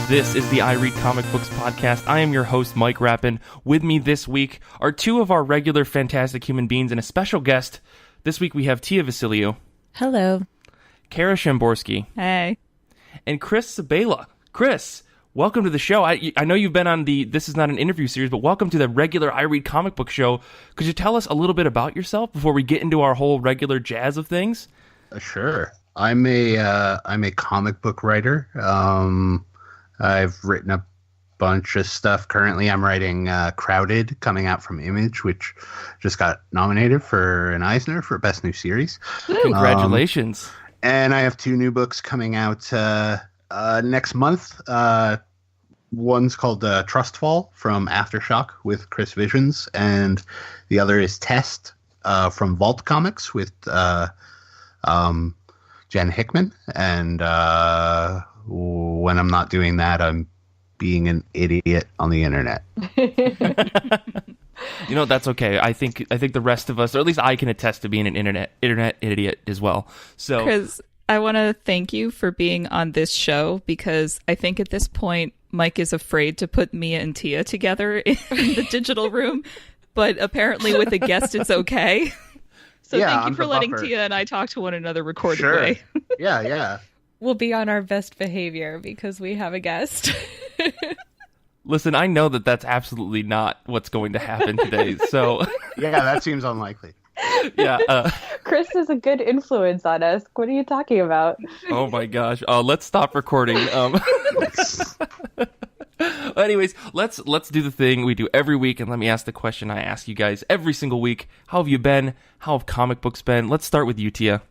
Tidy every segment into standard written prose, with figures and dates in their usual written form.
This is the I Read Comic Books podcast. I am your host, Mike Rappin. With me this week are two of our regular fantastic human beings and a special guest. This week we have Tia Vasiliou. Hello. Kara Shamborsky. Hey. And Chris Sebela. Chris, welcome to the show. I know you've been on this is not an interview series, but welcome to the regular I Read Comic Book show. Could you tell us a little bit about yourself before we get into our whole regular jazz of things? Sure. I'm a comic book writer. I've written a bunch of stuff. Currently, I'm writing Crowded, coming out from Image, which just got nominated for an Eisner for Best New Series. Congratulations. And I have two new books coming out next month. One's called Trustfall from Aftershock with Chris Visions, and the other is Test from Vault Comics with Jen Hickman. And when I'm not doing that, I'm being an idiot on the internet. You know, that's okay. I think the rest of us, or at least I can attest to being an internet idiot as well. So, Chris, I want to thank you for being on this show, because I think at this point Mike is afraid to put Mia and Tia together in the digital room, but apparently with a guest it's okay. So Yeah, thank you I'm for the letting buffer. Tia and I talk to one another recorded Sure. way. Yeah. We'll be on our best behavior because we have a guest. listen, I know that that's absolutely not what's going to happen today. So, Yeah, that seems unlikely. yeah. Chris is a good influence on us. What are you talking about? Oh my gosh. Let's stop recording. Anyways, let's do the thing we do every week, and let me ask the question I ask you guys every single week. How have you been? How have comic books been? Let's start with you, Tia.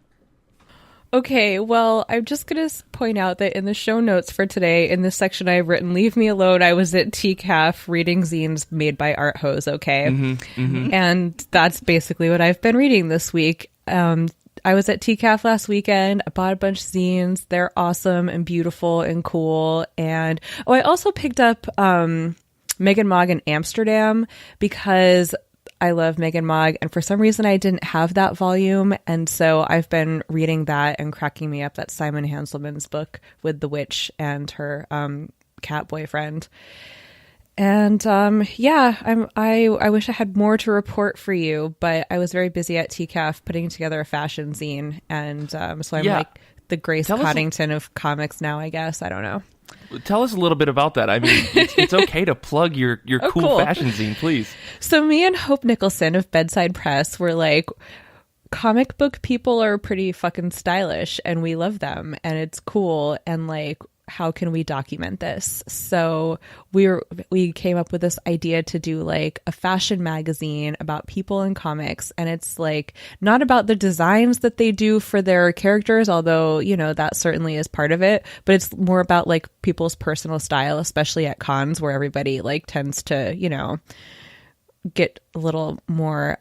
Okay, well, I'm just going to point out that in the show notes for today, in this section I've written, leave me alone. I was at TCAF reading zines made by Art Hose, okay? And that's basically what I've been reading this week. I was at TCAF last weekend. I bought a bunch of zines. They're awesome and beautiful and cool. And I also picked up Megan Mogg in Amsterdam because I love Megan Mogg, and for some reason I didn't have that volume, and so I've been reading that and cracking me up. That's Simon Hanselman's book with the witch and her cat boyfriend. And I wish I had more to report for you, but I was very busy at TCAF putting together a fashion zine, and so I'm like the Grace Coddington of comics now, I guess. I don't know. Tell us a little bit about that. I mean, it's okay to plug your cool fashion zine, please. So me and Hope Nicholson of Bedside Press were like, comic book people are pretty fucking stylish and we love them and it's cool, and like, how can we document this? So we came up with this idea to do like a fashion magazine about people in comics, and it's like not about the designs that they do for their characters, although, you know, that certainly is part of it, but it's more about like people's personal style, especially at cons where everybody like tends to, you know, get a little more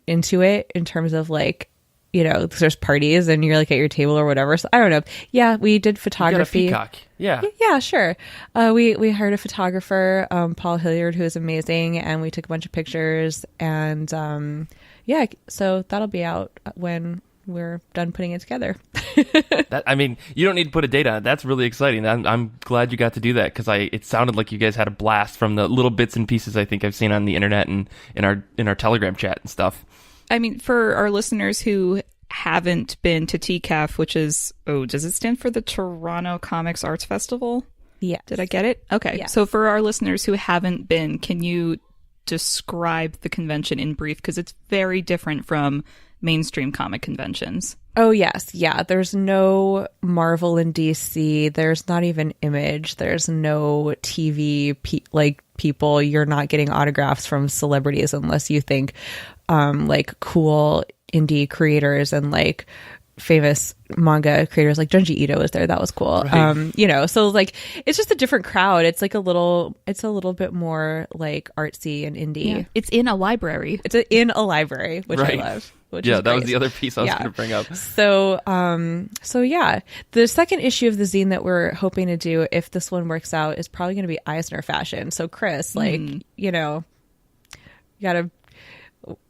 into it in terms of like, you know, there's parties and you're like at your table or whatever. So I don't know. Yeah, we did photography. You got a peacock. Yeah. Yeah, sure. We hired a photographer, Paul Hilliard, who is amazing, and we took a bunch of pictures. And so that'll be out when we're done putting it together. I mean, you don't need to put a date on it. That's really exciting. I'm glad you got to do that, because it sounded like you guys had a blast from the little bits and pieces I think I've seen on the internet and in our Telegram chat and stuff. I mean, for our listeners who haven't been to TCAF, which is, does it stand for the Toronto Comics Arts Festival? Yeah. Did I get it? Okay. Yeah. So for our listeners who haven't been, can you describe the convention in brief? Because it's very different from mainstream comic conventions. Oh, yes. Yeah. There's no Marvel and DC. There's not even Image. There's no TV people. You're not getting autographs from celebrities unless you think like cool indie creators and like famous manga creators like Junji Ito was there. That was cool. Right. You know, so like it's just a different crowd. It's like it's a little bit more like artsy and indie. Yeah. It's in a library. It's in a library, which Right. I love. Which Yeah, is that great. was the other piece I was going to bring up. So yeah, the second issue of the zine that we're hoping to do, if this one works out, is probably going to be Eisner fashion. So Chris, like, you know, you gotta.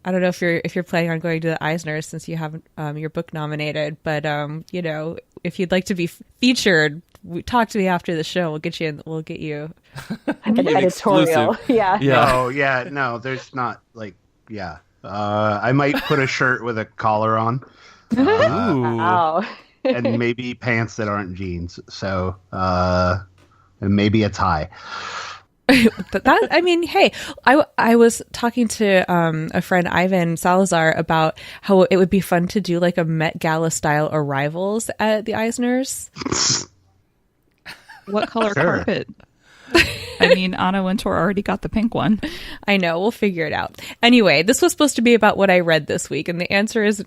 I don't know if you're planning on going to the Eisner since you haven't your book nominated, but you know, if you'd like to be featured, talk to me after the show. We'll get you An editorial. Yeah. Oh, yeah. No, there's not I might put a shirt with a collar on. Ooh. Wow. And maybe pants that aren't jeans. So, and maybe a tie. Hey, I was talking to a friend, Ivan Salazar, about how it would be fun to do like a Met Gala style arrivals at the Eisners. What color Sure. carpet? I mean, Anna Wintour already got the pink one. I know, we'll figure it out. Anyway, this was supposed to be about what I read this week, and the answer is,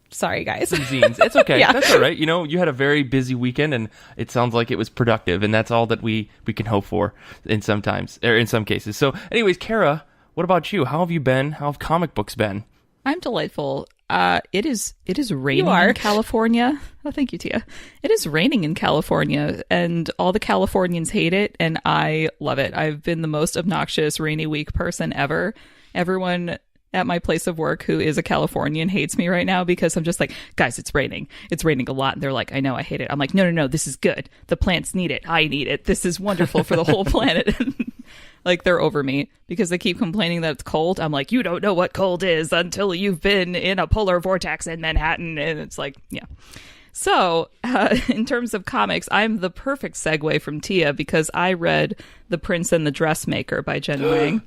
sorry guys. Some zines. It's okay. Yeah. That's all right. You had a very busy weekend, and it sounds like it was productive, and that's all that we can hope for in some cases. So, anyways, Kara, what about you? How have you been? How have comic books been? I'm delightful. It is raining You are. in California. Oh, thank you, Tia. It is raining in California, and all the Californians hate it, and I love it. I've been the most obnoxious rainy week person ever. Everyone at my place of work who is a Californian hates me right now because I'm just like, guys, it's raining. It's raining a lot. And they're like, I know, I hate it. I'm like, no, this is good. The plants need it. I need it. This is wonderful for the whole planet. Like, they're over me because they keep complaining that it's cold. I'm like, you don't know what cold is until you've been in a polar vortex in Manhattan. And it's like, yeah. So, in terms of comics, I'm the perfect segue from Tia because I read The Prince and the Dressmaker by Jen Wang.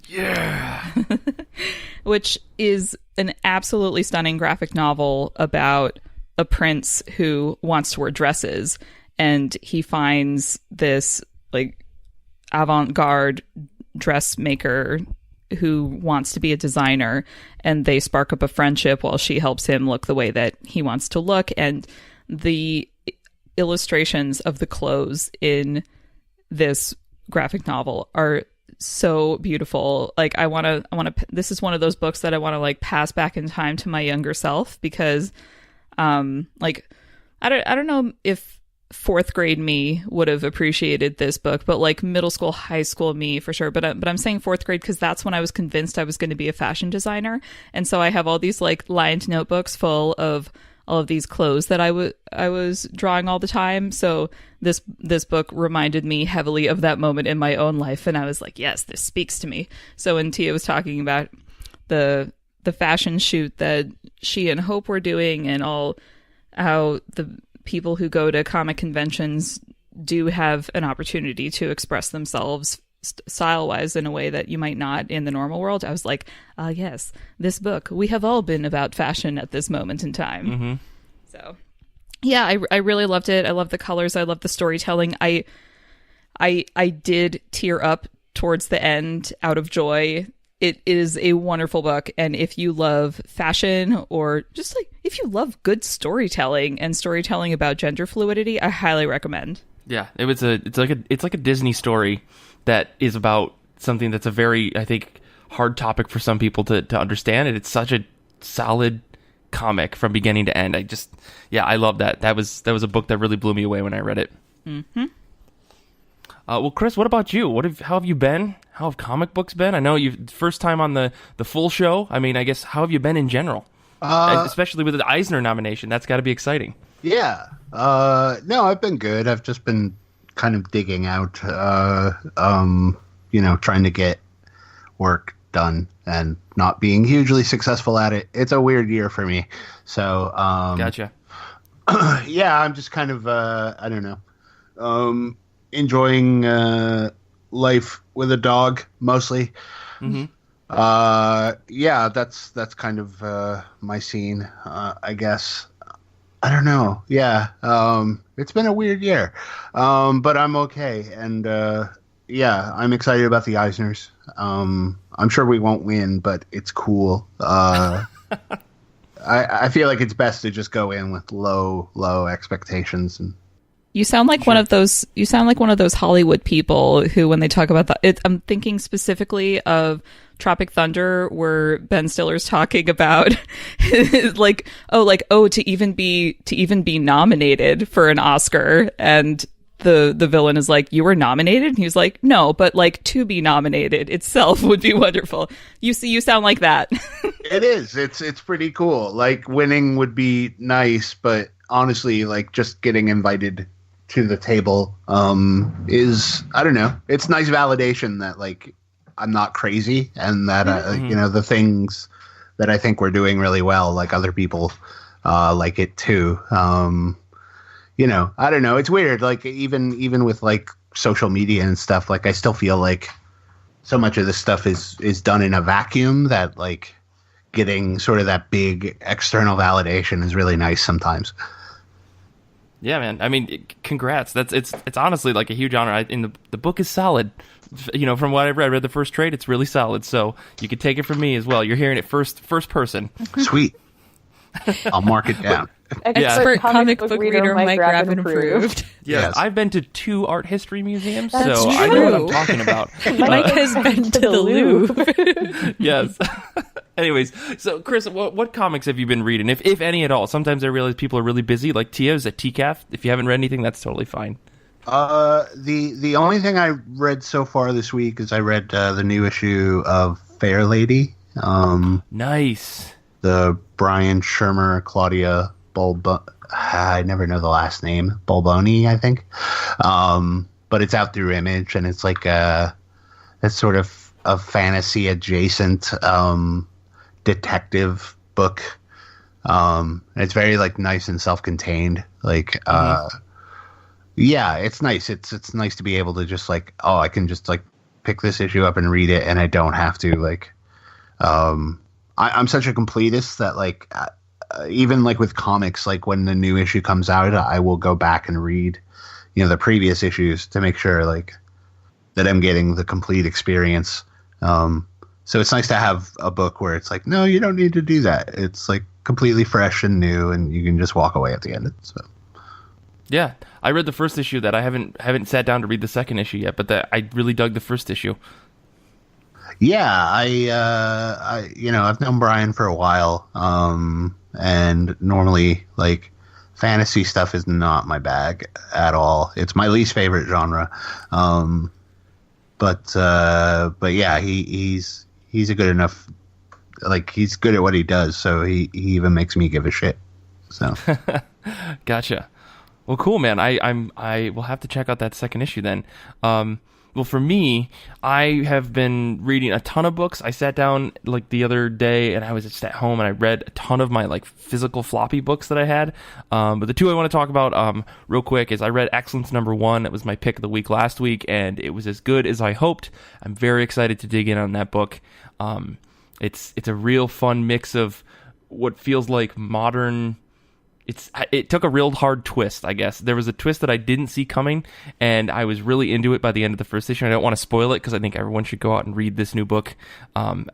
Yeah. Which is an absolutely stunning graphic novel about a prince who wants to wear dresses, and he finds this like avant-garde dressmaker who wants to be a designer, and they spark up a friendship while she helps him look the way that he wants to look. And the illustrations of the clothes in this graphic novel are so beautiful. Like, I want to this is one of those books that I want to like pass back in time to my younger self because like I don't know if fourth grade me would have appreciated this book, but like middle school, high school me for sure. But I'm saying fourth grade because that's when I was convinced I was going to be a fashion designer, and so I have all these like lined notebooks full of all of these clothes that I was drawing all the time. So this book reminded me heavily of that moment in my own life, and I was like, yes, this speaks to me. So when Tia was talking about the fashion shoot that she and Hope were doing, and all how the people who go to comic conventions do have an opportunity to express themselves style-wise in a way that you might not in the normal world, I was like, yes, this book, we have all been about fashion at this moment in time. Mm-hmm. So yeah, I really loved it. I love the colors. I love the storytelling. I did tear up towards the end out of joy. It is a wonderful book, and if you love fashion, or just like if you love good storytelling and storytelling about gender fluidity, I highly recommend. Yeah, it's like a Disney story that is about something that's a very, I think, hard topic for some people to understand, and it's such a solid comic from beginning to end. I love that. That was a book that really blew me away when I read it. Mm-hmm. Well, Chris, what about you? How have you been? How have comic books been? I know you first time on the full show. I mean, I guess, how have you been in general? Especially with the Eisner nomination. That's got to be exciting. Yeah. No, I've been good. I've just been kind of digging out, trying to get work done and not being hugely successful at it. It's a weird year for me. So, Gotcha. Yeah, I'm just kind of, I don't know, enjoying life with a dog mostly. Mm-hmm. Yeah, that's kind of my scene, I guess. I don't know. Yeah, it's been a weird year, but I'm okay, and yeah, I'm excited about the Eisners. I'm sure we won't win, but it's cool. I feel like it's best to just go in with low expectations. And you sound like one of those. You sound like one of those Hollywood people who, when they talk about that, I'm thinking specifically of Tropic Thunder, where Ben Stiller's talking about to even be nominated for an Oscar, and the villain is like, you were nominated, and he was like, no, but like to be nominated itself would be wonderful. You sound like that. It is. It's pretty cool. Like, winning would be nice, but honestly, like just getting invited to the table is, I don't know, it's nice validation that like I'm not crazy and that the things that I think we're doing really well, like other people like it too. I don't know, it's weird. Like even with like social media and stuff, like I still feel like so much of this stuff is done in a vacuum that like getting sort of that big external validation is really nice sometimes. Yeah, man. I mean, congrats. It's honestly like a huge honor. The book is solid. From what I read the first trade, it's really solid. So you can take it from me as well. You're hearing it first person. Sweet. I'll mark it down. Expert comic book reader Mike Graben approved. Yes, I've been to 2 art history museums, That's so true. I know what I'm talking about. Mike has been to the Louvre. Yes. Anyways, so Chris, what comics have you been reading, if any at all? Sometimes I realize people are really busy, like Tia's at TCAF. If you haven't read anything, that's totally fine. The only thing I read so far this week is I read the new issue of Fair Lady. Nice. The Brian Shermer, Claudia I never know the last name, Bolboni, I think. But it's out through Image, and it's like it's sort of a fantasy adjacent detective book. It's very like nice and self-contained. Like yeah, it's nice. It's nice to be able to just like, I can just like pick this issue up and read it, and I don't have to like I'm such a completist that like even like with comics, like when the new issue comes out, I will go back and read the previous issues to make sure like that I'm getting the complete experience. So it's nice to have a book where it's like, no, you don't need to do that. It's like completely fresh and new, and you can just walk away at the end. So yeah, I read the first issue. That I haven't sat down to read the second issue yet, but I really dug the first issue. Yeah, I've known Brian for a while, and normally like fantasy stuff is not my bag at all. It's my least favorite genre. But yeah, he's a good enough, like he's good at what he does, so he even makes me give a shit. So Gotcha. Well, cool, man. I will have to check out that second issue then. Well, for me, I have been reading a ton of books. I sat down like the other day and I was just at home and I read a ton of my like physical floppy books that I had. But the 2 I want to talk about real quick is I read Excellence #1. That was my pick of the week last week, and it was as good as I hoped. I'm very excited to dig in on that book. It's a real fun mix of what feels like modern. It took a real hard twist, I guess. There was a twist that I didn't see coming, and I was really into it by the end of the first issue. I don't want to spoil it because I think everyone should go out and read this new book.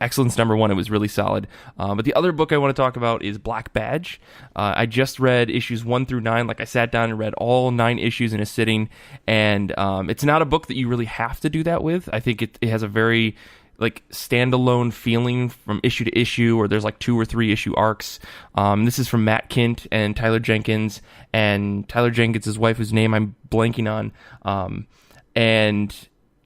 Excellence #1, it was really solid. But the other book I want to talk about is Black Badge. I just read issues 1 through 9. Like I sat down and read all 9 issues in a sitting, and it's not a book that you really have to do that with. I think it has a very like standalone feeling from issue to issue, or there's like 2 or 3 issue arcs. This is from Matt Kint and Tyler Jenkins, and Tyler Jenkins' wife, whose name I'm blanking on. And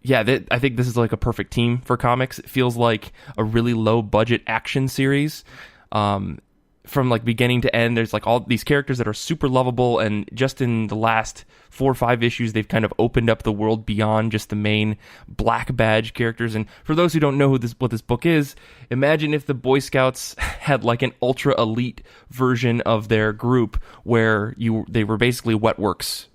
yeah, I think this is like a perfect team for comics. It feels like a really low budget action series. From like beginning to end, there's like all these characters that are super lovable, and just in the last 4 or 5 issues, they've kind of opened up the world beyond just the main Black Badge characters. And for those who don't know what this book is, imagine if the Boy Scouts had like an ultra elite version of their group where they were basically wet works,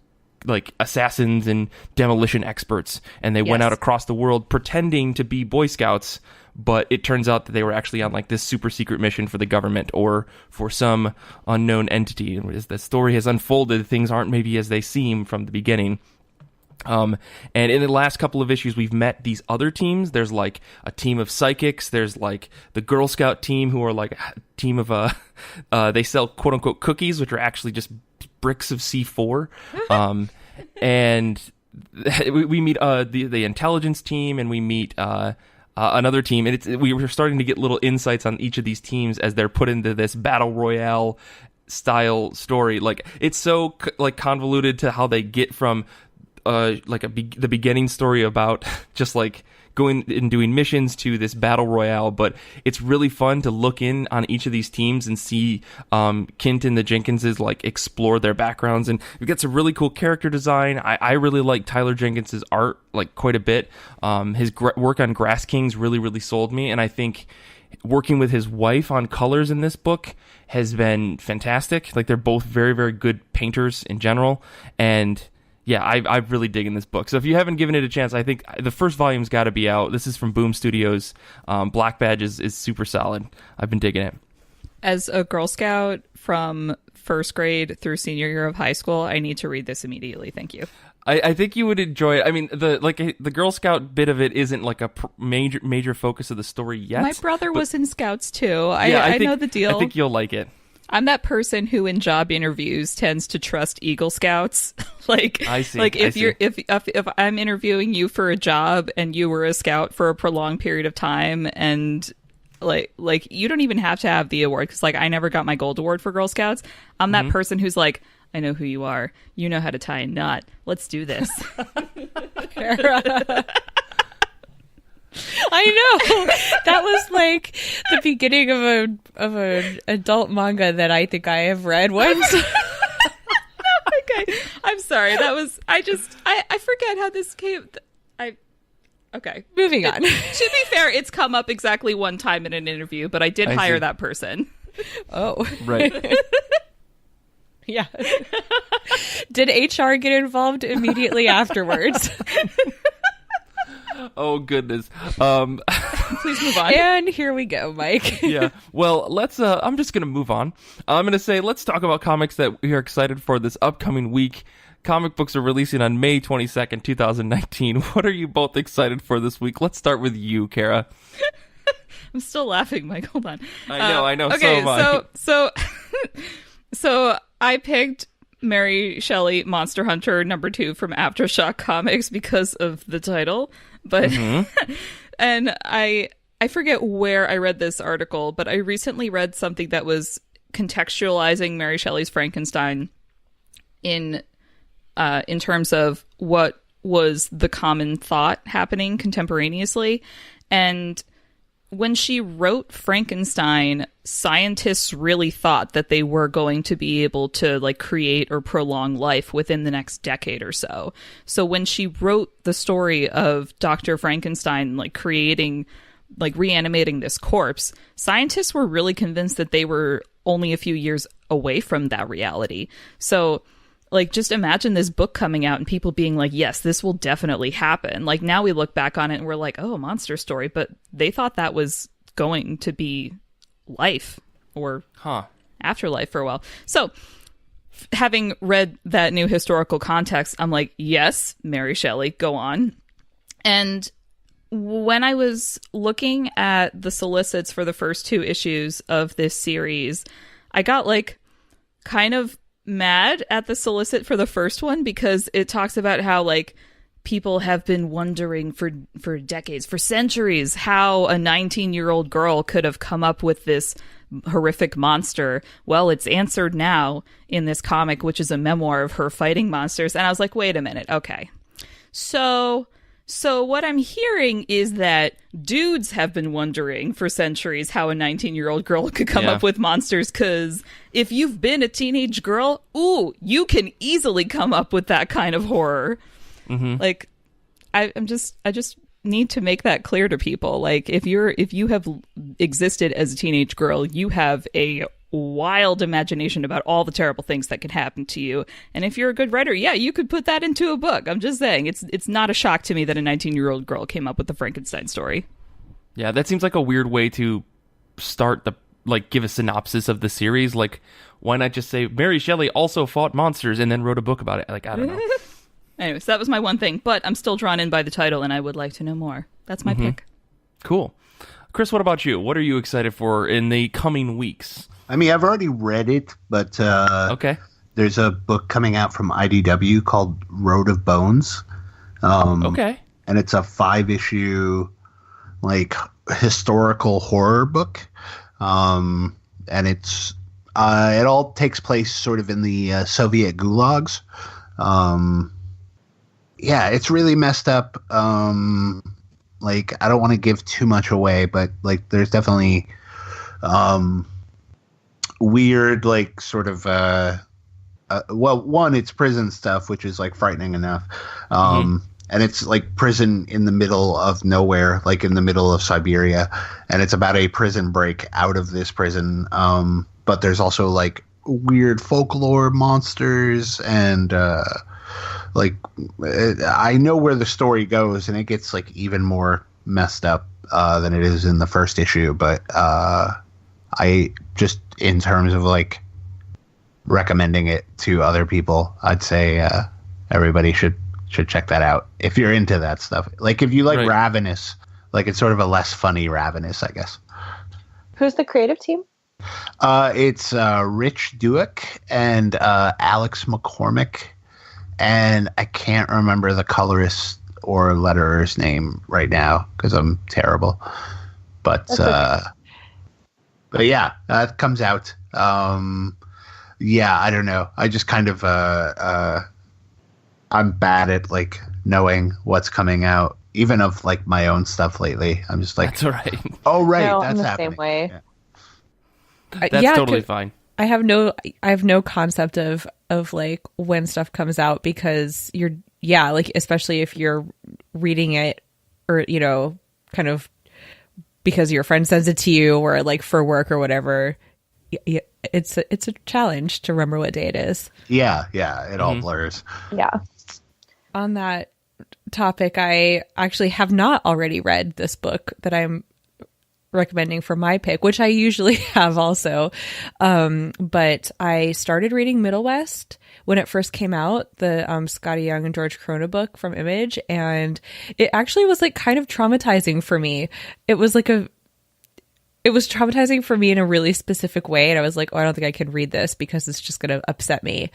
like assassins and demolition experts, and they went out across the world pretending to be Boy Scouts. But it turns out that they were actually on like this super secret mission for the government or for some unknown entity. And as the story has unfolded, things aren't maybe as they seem from the beginning. And in the last couple of issues, we've met these other teams. There's like a team of psychics. There's like the Girl Scout team, who are like a team of they sell quote unquote cookies, which are actually just bricks of C4. And we meet the intelligence team, and we meet another team, and we were starting to get little insights on each of these teams as they're put into this battle royale style story. Like it's so like convoluted to how they get from the beginning story about just like going and doing missions to this battle royale, but it's really fun to look in on each of these teams and see Kint and the Jenkinses like explore their backgrounds, and we've got some really cool character design. I really like Tyler Jenkins's art like quite a bit. His work on Grass Kings really sold me, and I think working with his wife on colors in this book has been fantastic. Like, they're both very good painters in general, and yeah, I'm really digging this book. So if you haven't given it a chance, I think the first volume's got to be out. This is from Boom Studios. Black Badge is super solid. I've been digging it. As a Girl Scout from first grade through senior year of high school, I need to read this immediately. Thank you. I think you would enjoy it. I mean, the Girl Scout bit of it isn't like a major focus of the story yet. My brother was in Scouts too. I know the deal. I think you'll like it. I'm that person who in job interviews tends to trust Eagle Scouts. I see. Like if I'm interviewing you for a job and you were a scout for a prolonged period of time, and like you don't even have to have the award, because like I never got my gold award for Girl Scouts. I'm that person who's like, I know who you are. You know how to tie a knot. Let's do this. I know. That was like the beginning of an adult manga that I think I have read once. Okay. I'm sorry. That was I forget how this came. Okay. Moving on. To be fair, it's come up exactly one time in an interview, but I did hire that person. Oh. Right. Yeah. Did HR get involved immediately afterwards? Oh goodness. Please move on. And here we go, Mike. Yeah. Well, let's I'm just going to move on. I'm going to say let's talk about comics that we are excited for this upcoming week. Comic books are releasing on May 22nd, 2019. What are you both excited for this week? Let's start with you, Kara. I'm still laughing, Mike. Hold on. I know. Okay, so so I picked Mary Shelley Monster Hunter #2 from Aftershock Comics because of the title, but and I forget where I read this article, but I recently read something that was contextualizing Mary Shelley's Frankenstein in terms of what was the common thought happening contemporaneously. And when she wrote Frankenstein, scientists really thought that they were going to be able to like create or prolong life within the next decade or so. So when she wrote the story of Dr. Frankenstein, like creating, like reanimating this corpse, scientists were really convinced that they were only a few years away from that reality. So like, just imagine this book coming out and people being like, yes, this will definitely happen. Like, now we look back on it and we're like, oh, monster story. But they thought that was going to be life or afterlife for a while. So having read that new historical context, I'm like, yes, Mary Shelley, go on. And when I was looking at the solicits for the first 2 issues of this series, I got like kind of mad at the solicit for the first one, because it talks about how like people have been wondering for decades, for centuries, how a 19-year-old girl could have come up with this horrific monster. Well, it's answered now in this comic, which is a memoir of her fighting monsters. And I was like, wait a minute. Okay. So what I'm hearing is that dudes have been wondering for centuries how a 19-year-old girl could come up with monsters, because if you've been a teenage girl, ooh, you can easily come up with that kind of horror. Like, I just need to make that clear to people. Like, if you have existed as a teenage girl, you have a wild imagination about all the terrible things that can happen to you. And if you're a good writer, yeah, you could put that into a book. I'm just saying, it's not a shock to me that a 19-year-old girl came up with the Frankenstein story. Yeah, that seems like a weird way to start give a synopsis of the series. Like, why not just say Mary Shelley also fought monsters and then wrote a book about it? Like, I don't know. Anyways, that was my one thing, but I'm still drawn in by the title and I would like to know more. That's my pick. Cool. Chris, what about you? What are you excited for in the coming weeks? I mean, I've already read it, but okay. There's a book coming out from IDW called Road of Bones. Okay. And it's a 5-issue, like, historical horror book. And it all takes place sort of in the Soviet gulags. Yeah, it's really messed up. I don't want to give too much away, but like there's definitely weird like sort of well, one, it's prison stuff, which is like frightening enough. And it's like prison in the middle of nowhere, like in the middle of Siberia. And it's about a prison break out of this prison. But there's also like weird folklore monsters and I know where the story goes, and it gets like even more messed up than it is in the first issue. But I just, in terms of like recommending it to other people, I'd say everybody should check that out if you're into that stuff. Like if you like Right. Ravenous, like it's sort of a less funny Ravenous, I guess. Who's the creative team? It's Rich Duick and Alex McCormick, and I can't remember the colorist or letterer's name right now because I'm terrible. But That's okay. but yeah, that comes out. Yeah, I don't know. I just kind of I'm bad at like knowing what's coming out, even of like my own stuff lately. I'm just like, That's all right. oh right, No, that's I'm the happening. same way. Yeah. That's Yeah, totally 'cause fine. I have no concept of like when stuff comes out because like especially if you're reading it or kind of because your friend sends it to you or like for work or whatever. It's a challenge to remember what day it is. Yeah, it all blurs. Yeah. On that topic, I actually have not already read this book that I'm recommending for my pick, which I usually have also. But I started reading Middlewest when it first came out, the Scotty Young and George Corona book from Image, and it actually was like kind of traumatizing for me. It was traumatizing for me in a really specific way. And I was like, oh, I don't think I can read this because it's just going to upset me.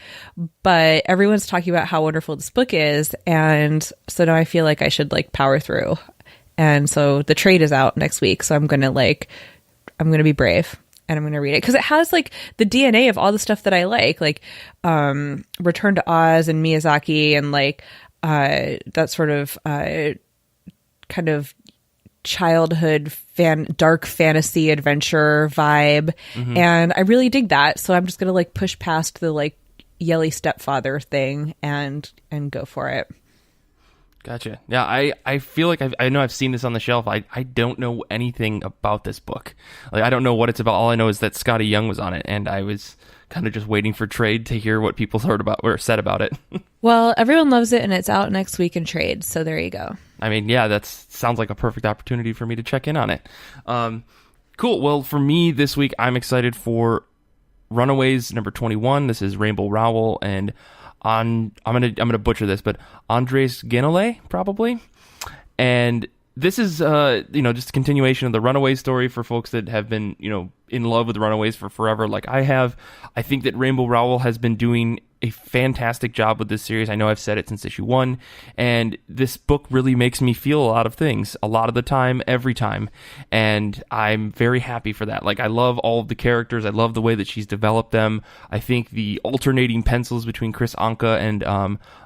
But everyone's talking about how wonderful this book is. And so now I feel like I should like power through. And so the trade is out next week. So I'm going to be brave and I'm going to read it because it has like the DNA of all the stuff that I like Return to Oz and Miyazaki and like that sort of kind of childhood dark fantasy adventure vibe. And I really dig that. So I'm just going to like push past the like yelly stepfather thing and go for it. Gotcha. Yeah, I feel like I know I've seen this on the shelf. I don't know anything about this book. Like I don't know what it's about. All I know is that Scotty Young was on it, and I was kind of just waiting for trade to hear what people heard about or said about it. Well, everyone loves it, and it's out next week in trade. So there you go. I mean, yeah, that sounds like a perfect opportunity for me to check in on it. Cool. Well, for me this week, I'm excited for Runaways number 21. This is Rainbow Rowell and I'm gonna butcher this, but Andres Guénolé probably, and this is just a continuation of the Runaways story for folks that have been in love with Runaways for forever, like I have. I think that Rainbow Rowell has been doing a fantastic job with this series. I know I've said it since issue 1, and this book really makes me feel a lot of things, a lot of the time, every time, and I'm very happy for that. Like, I love all of the characters. I love the way that she's developed them. I think the alternating pencils between Chris Anka and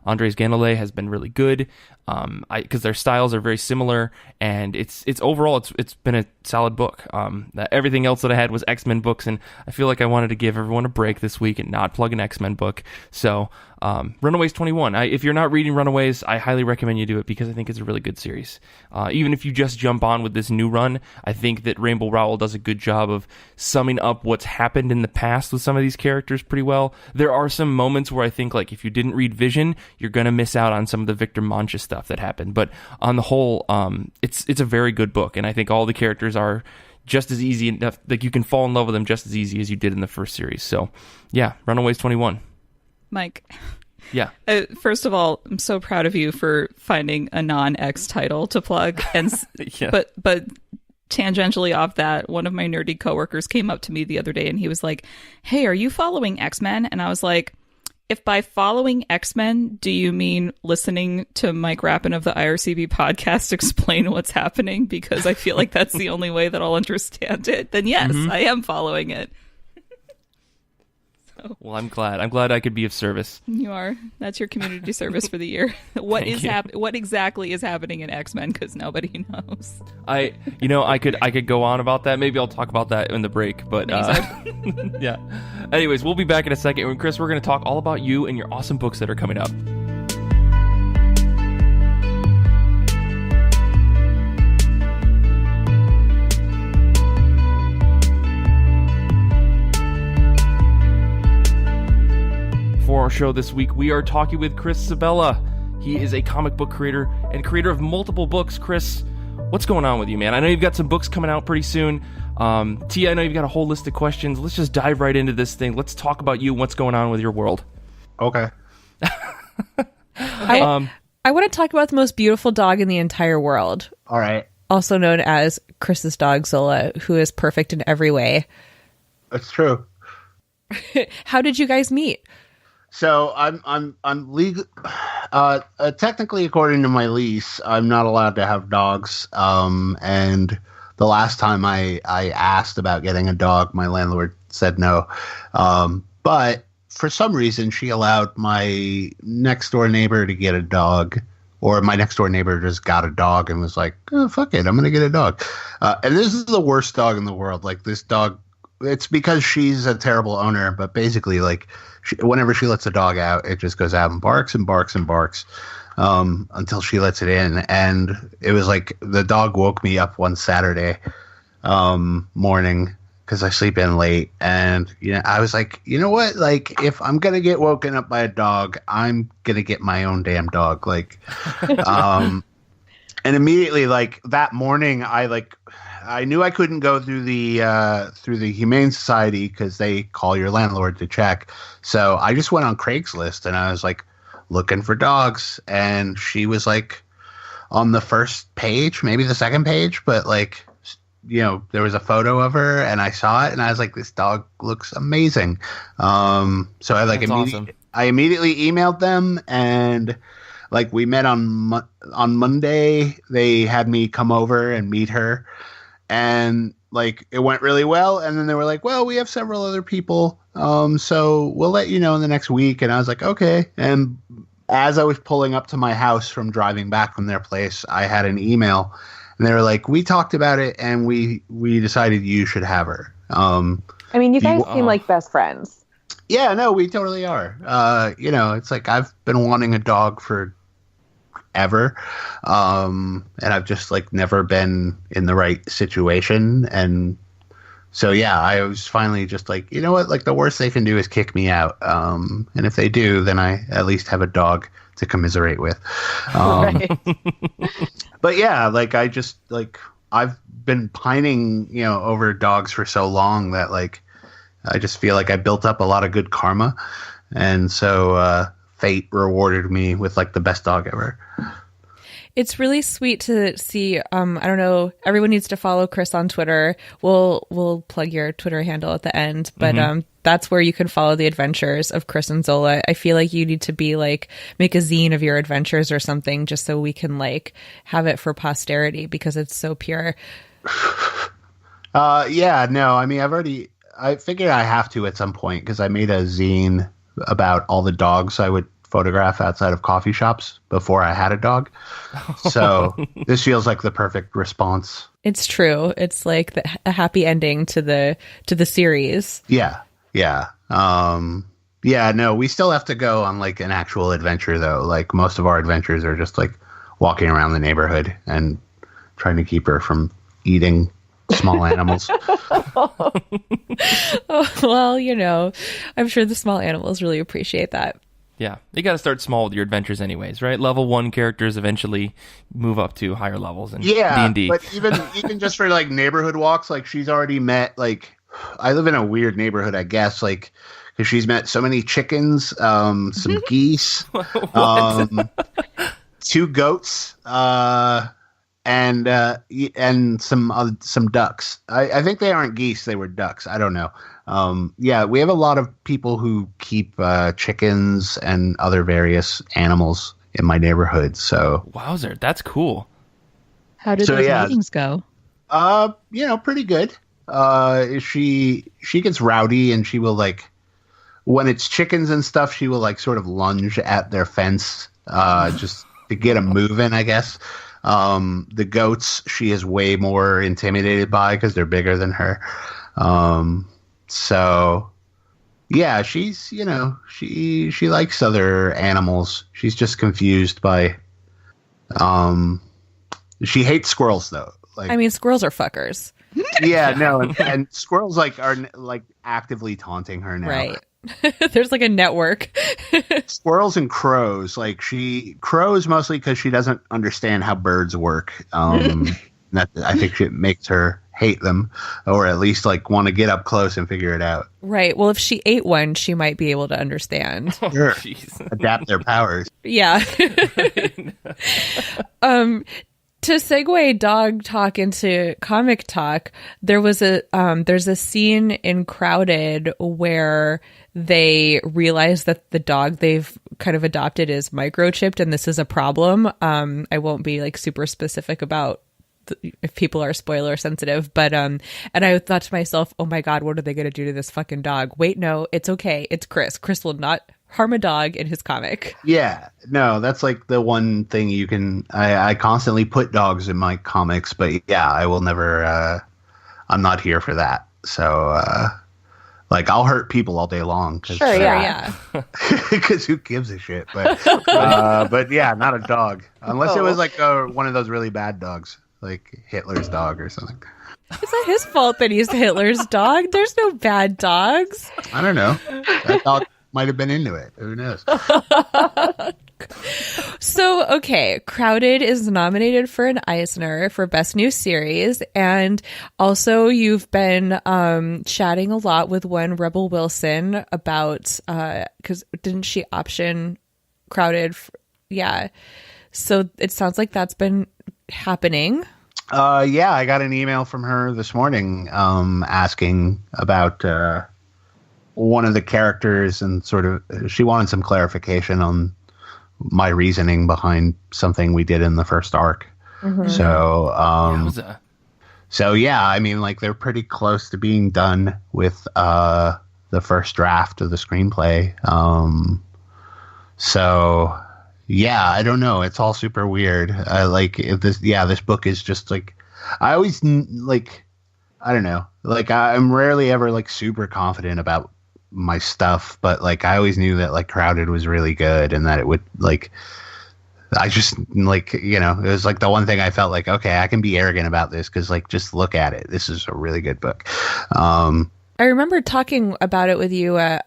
Andres Guénolé has been really good, because their styles are very similar, and it's overall it's been a solid book. Everything else that I had was X-Men books, and I feel like I wanted to give everyone a break this week and not plug an X-Men book. So Runaways 21. If you're not reading Runaways, I highly recommend you do it because I think it's a really good series. Even if you just jump on with this new run, I think that Rainbow Rowell does a good job of summing up what's happened in the past with some of these characters pretty well. There are some moments where I think, like, if you didn't read Vision, you're going to miss out on some of the Victor Mancha stuff that happened. But on the whole, it's a very good book, and I think all the characters are just as easy enough, like you can fall in love with them just as easy as you did in the first series. So yeah, Runaways 21. Mike. Yeah. First of all, I'm so proud of you for finding a non-X title to plug. And Yeah. but tangentially off that, one of my nerdy coworkers came up to me the other day and he was like, "Hey, are you following X-Men?" And I was like, if by following X-Men, do you mean listening to Mike Rappin of the IRCB podcast explain what's happening? Because I feel like that's the only way that I'll understand it. Then yes, I am following it. Well, I'm glad. I'm glad I could be of service. You are. That's your community service for the year. What exactly is happening in X-Men? Because nobody knows. I could go on about that. Maybe I'll talk about that in the break. But yeah. Anyways, we'll be back in a second. And Chris, we're going to talk all about you and your awesome books that are coming up. For our show this week, we are talking with Chris Sebela. He is a comic book creator and creator of multiple books. Chris, what's going on with you, man? I know you've got some books coming out pretty soon. Tia, I know you've got a whole list of questions. Let's just dive right into this thing. Let's talk about you and what's going on with your world. Okay. I want to talk about the most beautiful dog in the entire world. All right. Also known as Chris's dog, Zola, who is perfect in every way. That's true. How did you guys meet? So I'm legal. Technically, according to my lease, I'm not allowed to have dogs. And the last time I asked about getting a dog, my landlord said no. But for some reason, she allowed my next door neighbor to get a dog, or my next door neighbor just got a dog and was like, oh, fuck it, I'm going to get a dog. And this is the worst dog in the world. Like, this dog, it's because she's a terrible owner, but basically, like, whenever she lets a dog out, it just goes out and barks and barks and barks until she lets it in. And it was like the dog woke me up one Saturday morning because I sleep in late. And, I was like, you know what? Like, if I'm going to get woken up by a dog, I'm going to get my own damn dog. Like, and immediately, like, that morning, I knew I couldn't go through the Humane Society because they call your landlord to check. So I just went on Craigslist and I was like looking for dogs, and she was like on the first page, maybe the second page, but like, there was a photo of her and I saw it and I was like, this dog looks amazing. So I immediately emailed them, and like we met on Monday. They had me come over and meet her. And like it went really well, and then they were like, well, we have several other people, so we'll let you know in the next week. And I was like, okay. And as I was pulling up to my house from driving back from their place, I had an email, and they were like, we talked about it and we decided you should have her. I mean, you guys seem like best friends. Yeah, no, we totally are. It's like I've been wanting a dog for ever, and I've just like never been in the right situation. And so yeah, I was finally just like, you know what, like the worst they can do is kick me out, and if they do, then I at least have a dog to commiserate with. Right. But yeah, like I just like I've been pining over dogs for so long that like I just feel like I built up a lot of good karma, and so fate rewarded me with like the best dog ever. It's really sweet to see. I don't know. Everyone needs to follow Chris on Twitter. We'll plug your Twitter handle at the end, but that's where you can follow the adventures of Chris and Zola. I feel like you need to be like make a zine of your adventures or something, just so we can like have it for posterity because it's so pure. Yeah, no, I mean, I figured I have to at some point because I made a zine about all the dogs I would photograph outside of coffee shops before I had a dog. So this feels like the perfect response. It's true. It's like a happy ending to the series. Yeah. Yeah. Yeah, no, we still have to go on like an actual adventure though. Like most of our adventures are just like walking around the neighborhood and trying to keep her from eating small animals. Oh, well, I'm sure the small animals really appreciate that. Yeah, you got to start small with your adventures anyways, right? Level 1 characters eventually move up to higher levels in D&D. But even just for like neighborhood walks, like she's already met, like, I live in a weird neighborhood, I guess, like, because she's met so many chickens, some geese, 2 goats, and some ducks. I think they aren't geese; they were ducks. I don't know. Yeah, we have a lot of people who keep chickens and other various animals in my neighborhood. So, wowzer, that's cool. How did those meetings go? Pretty good. She gets rowdy and she will like when it's chickens and stuff, she will like sort of lunge at their fence just to get them moving, I guess. The goats, she is way more intimidated by because they're bigger than her. So yeah, she's, you know, she likes other animals. She's just confused by, she hates squirrels though. Like, I mean, squirrels are fuckers. Yeah, no, and squirrels like are like actively taunting her now. Right. There's like a network. Squirrels and crows, like crows mostly because she doesn't understand how birds work. That I think it makes her hate them, or at least like want to get up close and figure it out. Right. Well, if she ate one, she might be able to understand. Sure. Adapt their powers. Yeah. To segue dog talk into comic talk, there's a scene in Crowded where they realize that the dog they've kind of adopted is microchipped, and this is a problem. I won't be like super specific about if people are spoiler sensitive, but and I thought to myself, oh my god, what are they going to do to this fucking dog? Wait, no, it's okay. It's Chris. Chris will not harm a dog in his comic. Yeah, no, that's like the one thing you can. I constantly put dogs in my comics, but yeah, I will never. I'm not here for that. So, like, I'll hurt people all day long. Sure, yeah. Because who gives a shit? But yeah, not a dog, unless it was like one of those really bad dogs, like Hitler's dog or something. It's not his fault that he's Hitler's dog. There's no bad dogs. I don't know. That dog might have been into it. Who knows? So, okay, Crowded is nominated for an Eisner for Best New Series, and also you've been chatting a lot with one Rebel Wilson about because didn't she option Crowded? Yeah, so it sounds like that's been happening. Yeah, I got an email from her this morning asking about one of the characters, and sort of she wanted some clarification on my reasoning behind something we did in the first arc. Mm-hmm. So yeah, I mean, like, they're pretty close to being done with the first draft of the screenplay. So yeah, I don't know. It's all super weird. This book is just like, I always like, I don't know. Like, I'm rarely ever like super confident about my stuff, but like, I always knew that like Crowded was really good, and that it would like, I just like, you know, it was like the one thing I felt like, okay, I can be arrogant about this because like, just look at it. This is a really good book. I remember talking about it with you in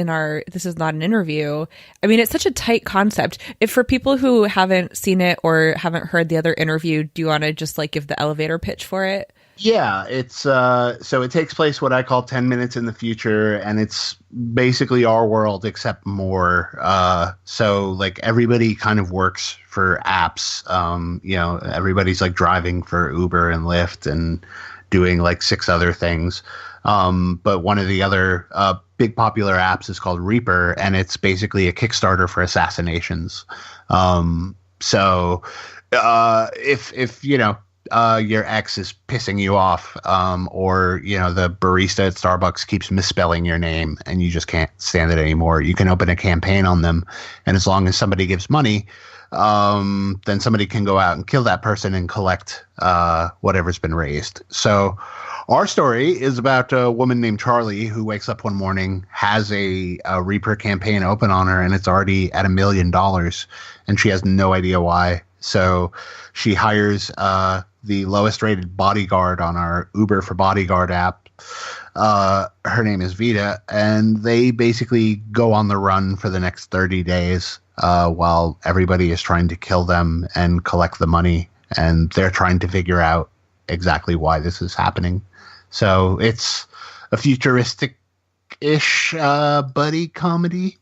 our This Is Not an Interview. I mean, it's such a tight concept. If for people who haven't seen it or haven't heard the other interview, do you want to just like give the elevator pitch for it? Yeah, it's so it takes place what I call 10 minutes in the future, and it's basically our world except more. So like, everybody kind of works for apps. You know, everybody's like driving for Uber and Lyft and doing like 6 other things. But one of the other big popular apps is called Reaper, and it's basically a Kickstarter for assassinations. So if you know, your ex is pissing you off, or you know, the barista at Starbucks keeps misspelling your name and you just can't stand it anymore, you can open a campaign on them, and as long as somebody gives money, then somebody can go out and kill that person and collect whatever's been raised. So our story is about a woman named Charlie who wakes up one morning, has a Reaper campaign open on her, and it's already at $1 million, and she has no idea why. So she hires the lowest rated bodyguard on our Uber for Bodyguard app. Her name is Vita, and they basically go on the run for the next 30 days while everybody is trying to kill them and collect the money, and they're trying to figure out exactly why this is happening. So it's a futuristic-ish buddy comedy.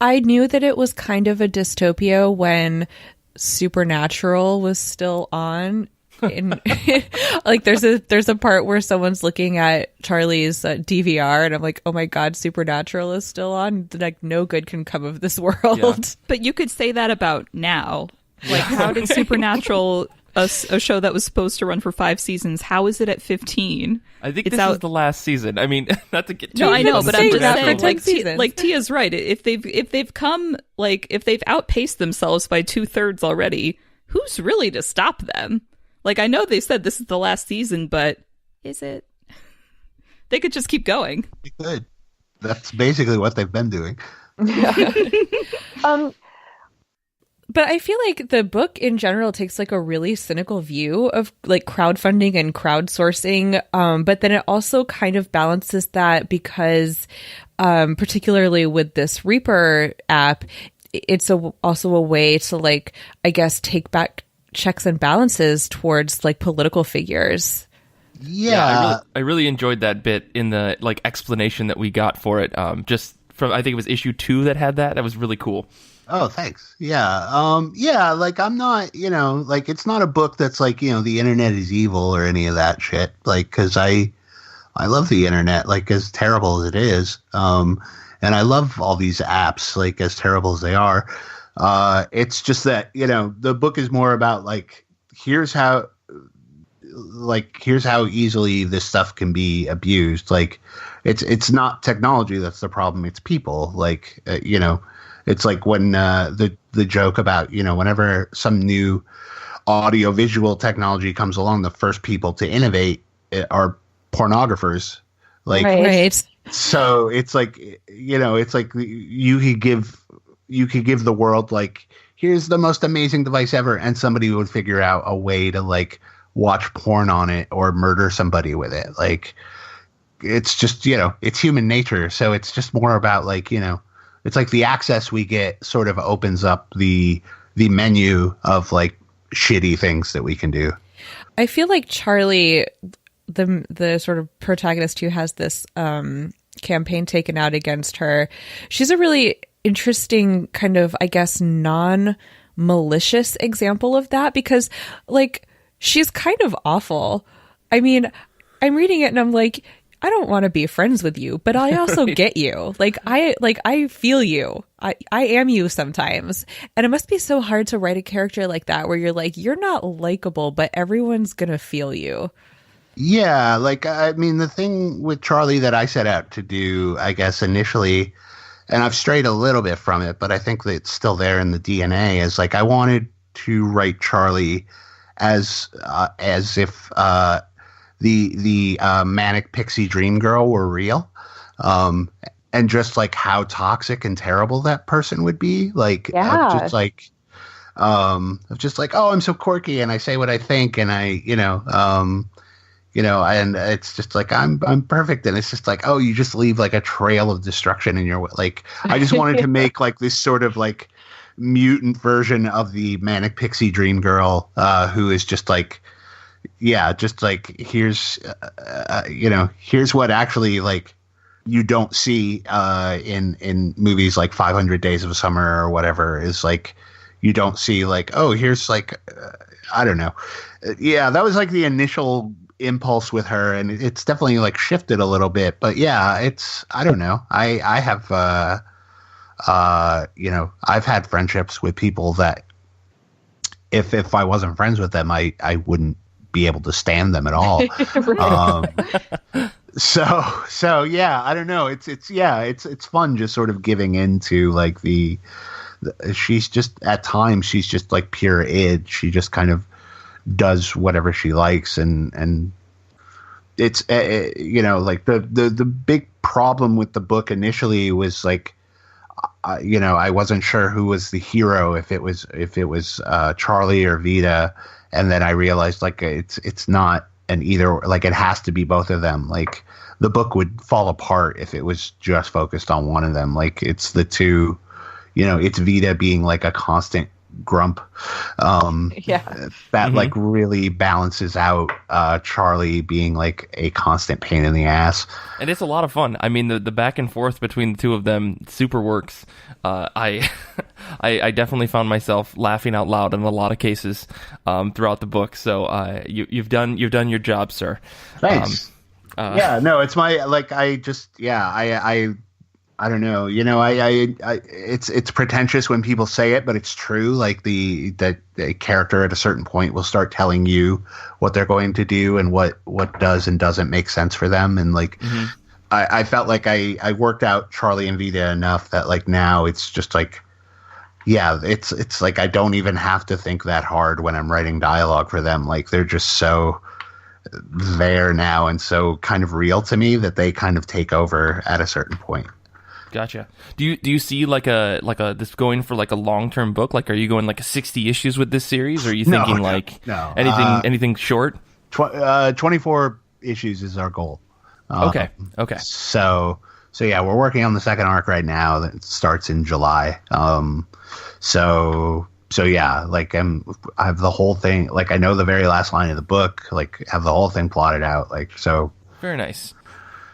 I knew that it was kind of a dystopia when Supernatural was still on. Like, there's a part where someone's looking at Charlie's DVR, and I'm like, oh my god, Supernatural is still on. Like, no good can come of this world. Yeah. But you could say that about now. Like, how did Supernatural a show that was supposed to run for 5 seasons. How is it at 15? I think this is the last season. I mean, not to get too no, I know, but I'm just saying, like Tia's right. If they've come, like, if they've outpaced themselves by 2/3 already, who's really to stop them? Like, I know they said this is the last season, but is it? They could just keep going. They could. That's basically what they've been doing. But I feel like the book in general takes like a really cynical view of like crowdfunding and crowdsourcing. But then it also kind of balances that because particularly with this Reaper app, it's also a way to like, I guess, take back checks and balances towards like political figures. Yeah, I really enjoyed that bit in the like explanation that we got for it. Just from, I think it was issue 2 that had that. That was really cool. Oh, thanks. Yeah. Yeah, like I'm not, like it's not a book that's like, the internet is evil or any of that shit. Like, cause I love the internet, like as terrible as it is. And I love all these apps, like as terrible as they are. It's just that, the book is more about like, here's how easily this stuff can be abused. Like it's not technology that's the problem. It's people. Like, it's like when the joke about, whenever some new audio-visual technology comes along, the first people to innovate are pornographers. Like, right. So it's like, it's like you could give the world like, here's the most amazing device ever, and somebody would figure out a way to like watch porn on it or murder somebody with it. Like, it's just, it's human nature. So it's just more about like, it's like the access we get sort of opens up the menu of like shitty things that we can do. I feel like Charlie, the sort of protagonist who has this campaign taken out against her, she's a really interesting kind of, I guess, non-malicious example of that, because like she's kind of awful. I mean, I'm reading it and I'm like, I don't want to be friends with you, but I also get you. I feel you. I am you sometimes. And it must be so hard to write a character like that where you're like, you're not likable, but everyone's going to feel you. Yeah. Like, I mean, the thing with Charlie that I set out to do, I guess, initially, and I've strayed a little bit from it, but I think that it's still there in the DNA, is like, I wanted to write Charlie as if, the manic pixie dream girl were real, and just like how toxic and terrible that person would be. Like, just like, oh, I'm so quirky and I say what I think, and and it's just like I'm perfect, and it's just like, oh, you just leave like a trail of destruction in your, like, I just wanted to make like this sort of like mutant version of the manic pixie dream girl, who is just like, yeah, just like, here's what actually like you don't see in movies like 500 Days of Summer or whatever, is like, you don't see like, oh, here's like, I don't know. Yeah, that was like the initial impulse with her, and it's definitely like shifted a little bit. But yeah, it's, I don't know. I have, I've had friendships with people that if I wasn't friends with them, I wouldn't be able to stand them at all. So yeah, I don't know. It's fun just sort of giving into like the she's just, at times she's just like pure id. She just kind of does whatever she likes, and it's like the big problem with the book initially was like, I wasn't sure who was the hero, if it was Charlie or Vita. And then I realized like it's not an either, like it has to be both of them. Like the book would fall apart if it was just focused on one of them. Like it's the two, it's Vita being like a constant grump. That like really balances out Charlie being like a constant pain in the ass. And it's a lot of fun. I mean, the back and forth between the two of them super works. I definitely found myself laughing out loud in a lot of cases throughout the book. So you've done your job, sir. Thanks. Yeah, no, it's my, like, I I don't know. It's pretentious when people say it, but it's true. Like that a character at a certain point will start telling you what they're going to do and what does and doesn't make sense for them. And like, I felt like I worked out Charlie and Vita enough that like now it's just like, yeah, it's like I don't even have to think that hard when I'm writing dialogue for them. Like they're just so there now and so kind of real to me that they kind of take over at a certain point. Gotcha. Do you see like a this going for like a long-term book? Like, are you going like 60 issues with this series? Or are you thinking no. anything short? 24 issues is our goal. Okay. So yeah, we're working on the second arc right now that starts in July. So yeah, like I have the whole thing. Like I know the very last line of the book. Like have the whole thing plotted out. Like so. Very nice.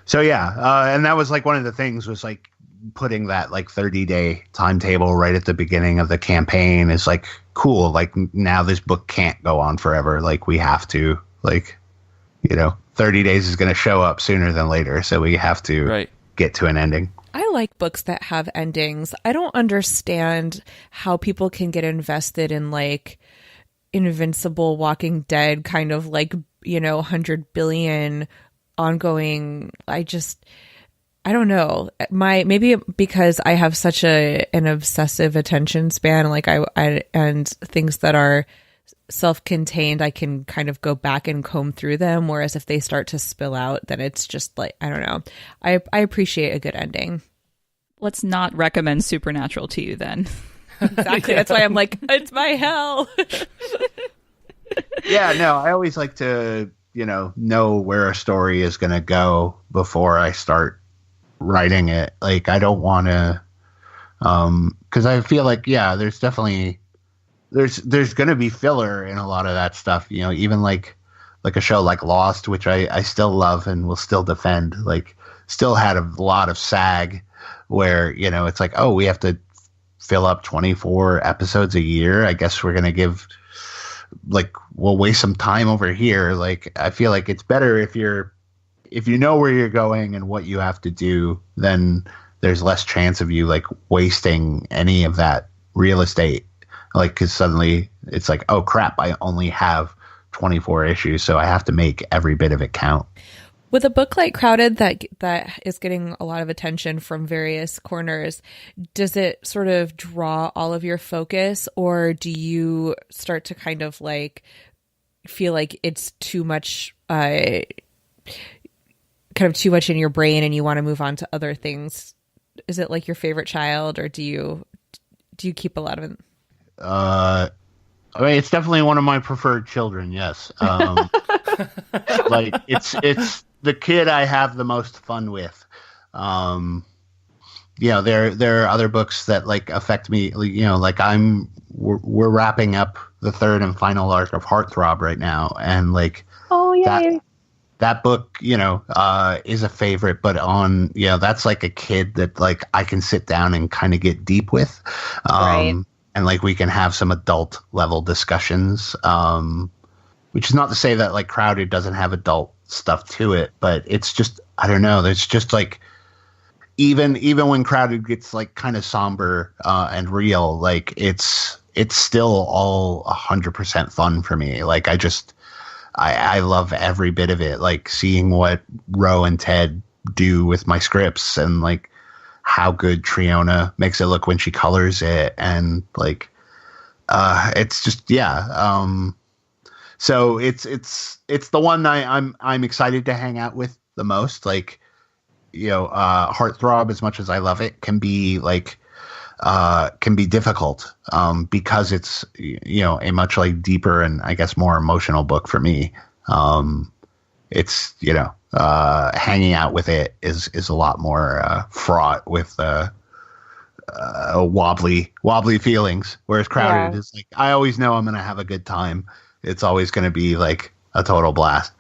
So yeah, and that was like one of the things was like putting that like 30-day timetable right at the beginning of the campaign is like cool. Like now this book can't go on forever. Like we have to 30 days is going to show up sooner than later. So we have to get to an ending. I like books that have endings. I don't understand how people can get invested in like Invincible, Walking Dead, kind of like, 100 billion ongoing. I don't know. Maybe because I have such an obsessive attention span, like I and things that are self-contained, I can kind of go back and comb through them. Whereas if they start to spill out, then it's just like, I don't know. I appreciate a good ending. Let's not recommend Supernatural to you then. Exactly. That's why I'm like, it's my hell. Yeah, no, I always like to, know where a story is going to go before I start writing it. Like, I don't want to, because I feel like, yeah, there's definitely, there's going to be filler in a lot of that stuff, even like a show like Lost, which I still love and will still defend, like still had a lot of sag where, it's like, oh, we have to fill up 24 episodes a year. I guess we're going to give, like, we'll waste some time over here. Like, I feel like it's better if you know where you're going and what you have to do, then there's less chance of you like wasting any of that real estate. Like, because suddenly it's like, oh crap, I only have 24 issues, so I have to make every bit of it count. With a book like Crowded that is getting a lot of attention from various corners, does it sort of draw all of your focus, or do you start to kind of like feel like it's too much, kind of too much in your brain and you want to move on to other things? Is it like your favorite child, or do you keep a lot of it? I mean, it's definitely one of my preferred children. Yes. Like it's the kid I have the most fun with. There are other books that like affect me. Like we're wrapping up the third and final arc of Heartthrob right now, and like that book, is a favorite. But that's like a kid that like I can sit down and kind of get deep with. Right. And like we can have some adult level discussions, which is not to say that like Crowded doesn't have adult stuff to it, but it's just, I don't know. There's just like, even when Crowded gets like kind of somber and real, like it's still all 100% fun for me. Like I love every bit of it. Like seeing what Ro and Ted do with my scripts, and like how good Triona makes it look when she colors it, and like it's just so it's the one I'm excited to hang out with the most. Like Heartthrob, as much as I love it, can be difficult because it's a much like deeper and I guess more emotional book for me. It's hanging out with it is a lot more fraught with wobbly feelings, whereas Crowded is like, I always know I'm gonna have a good time. It's always gonna be like a total blast.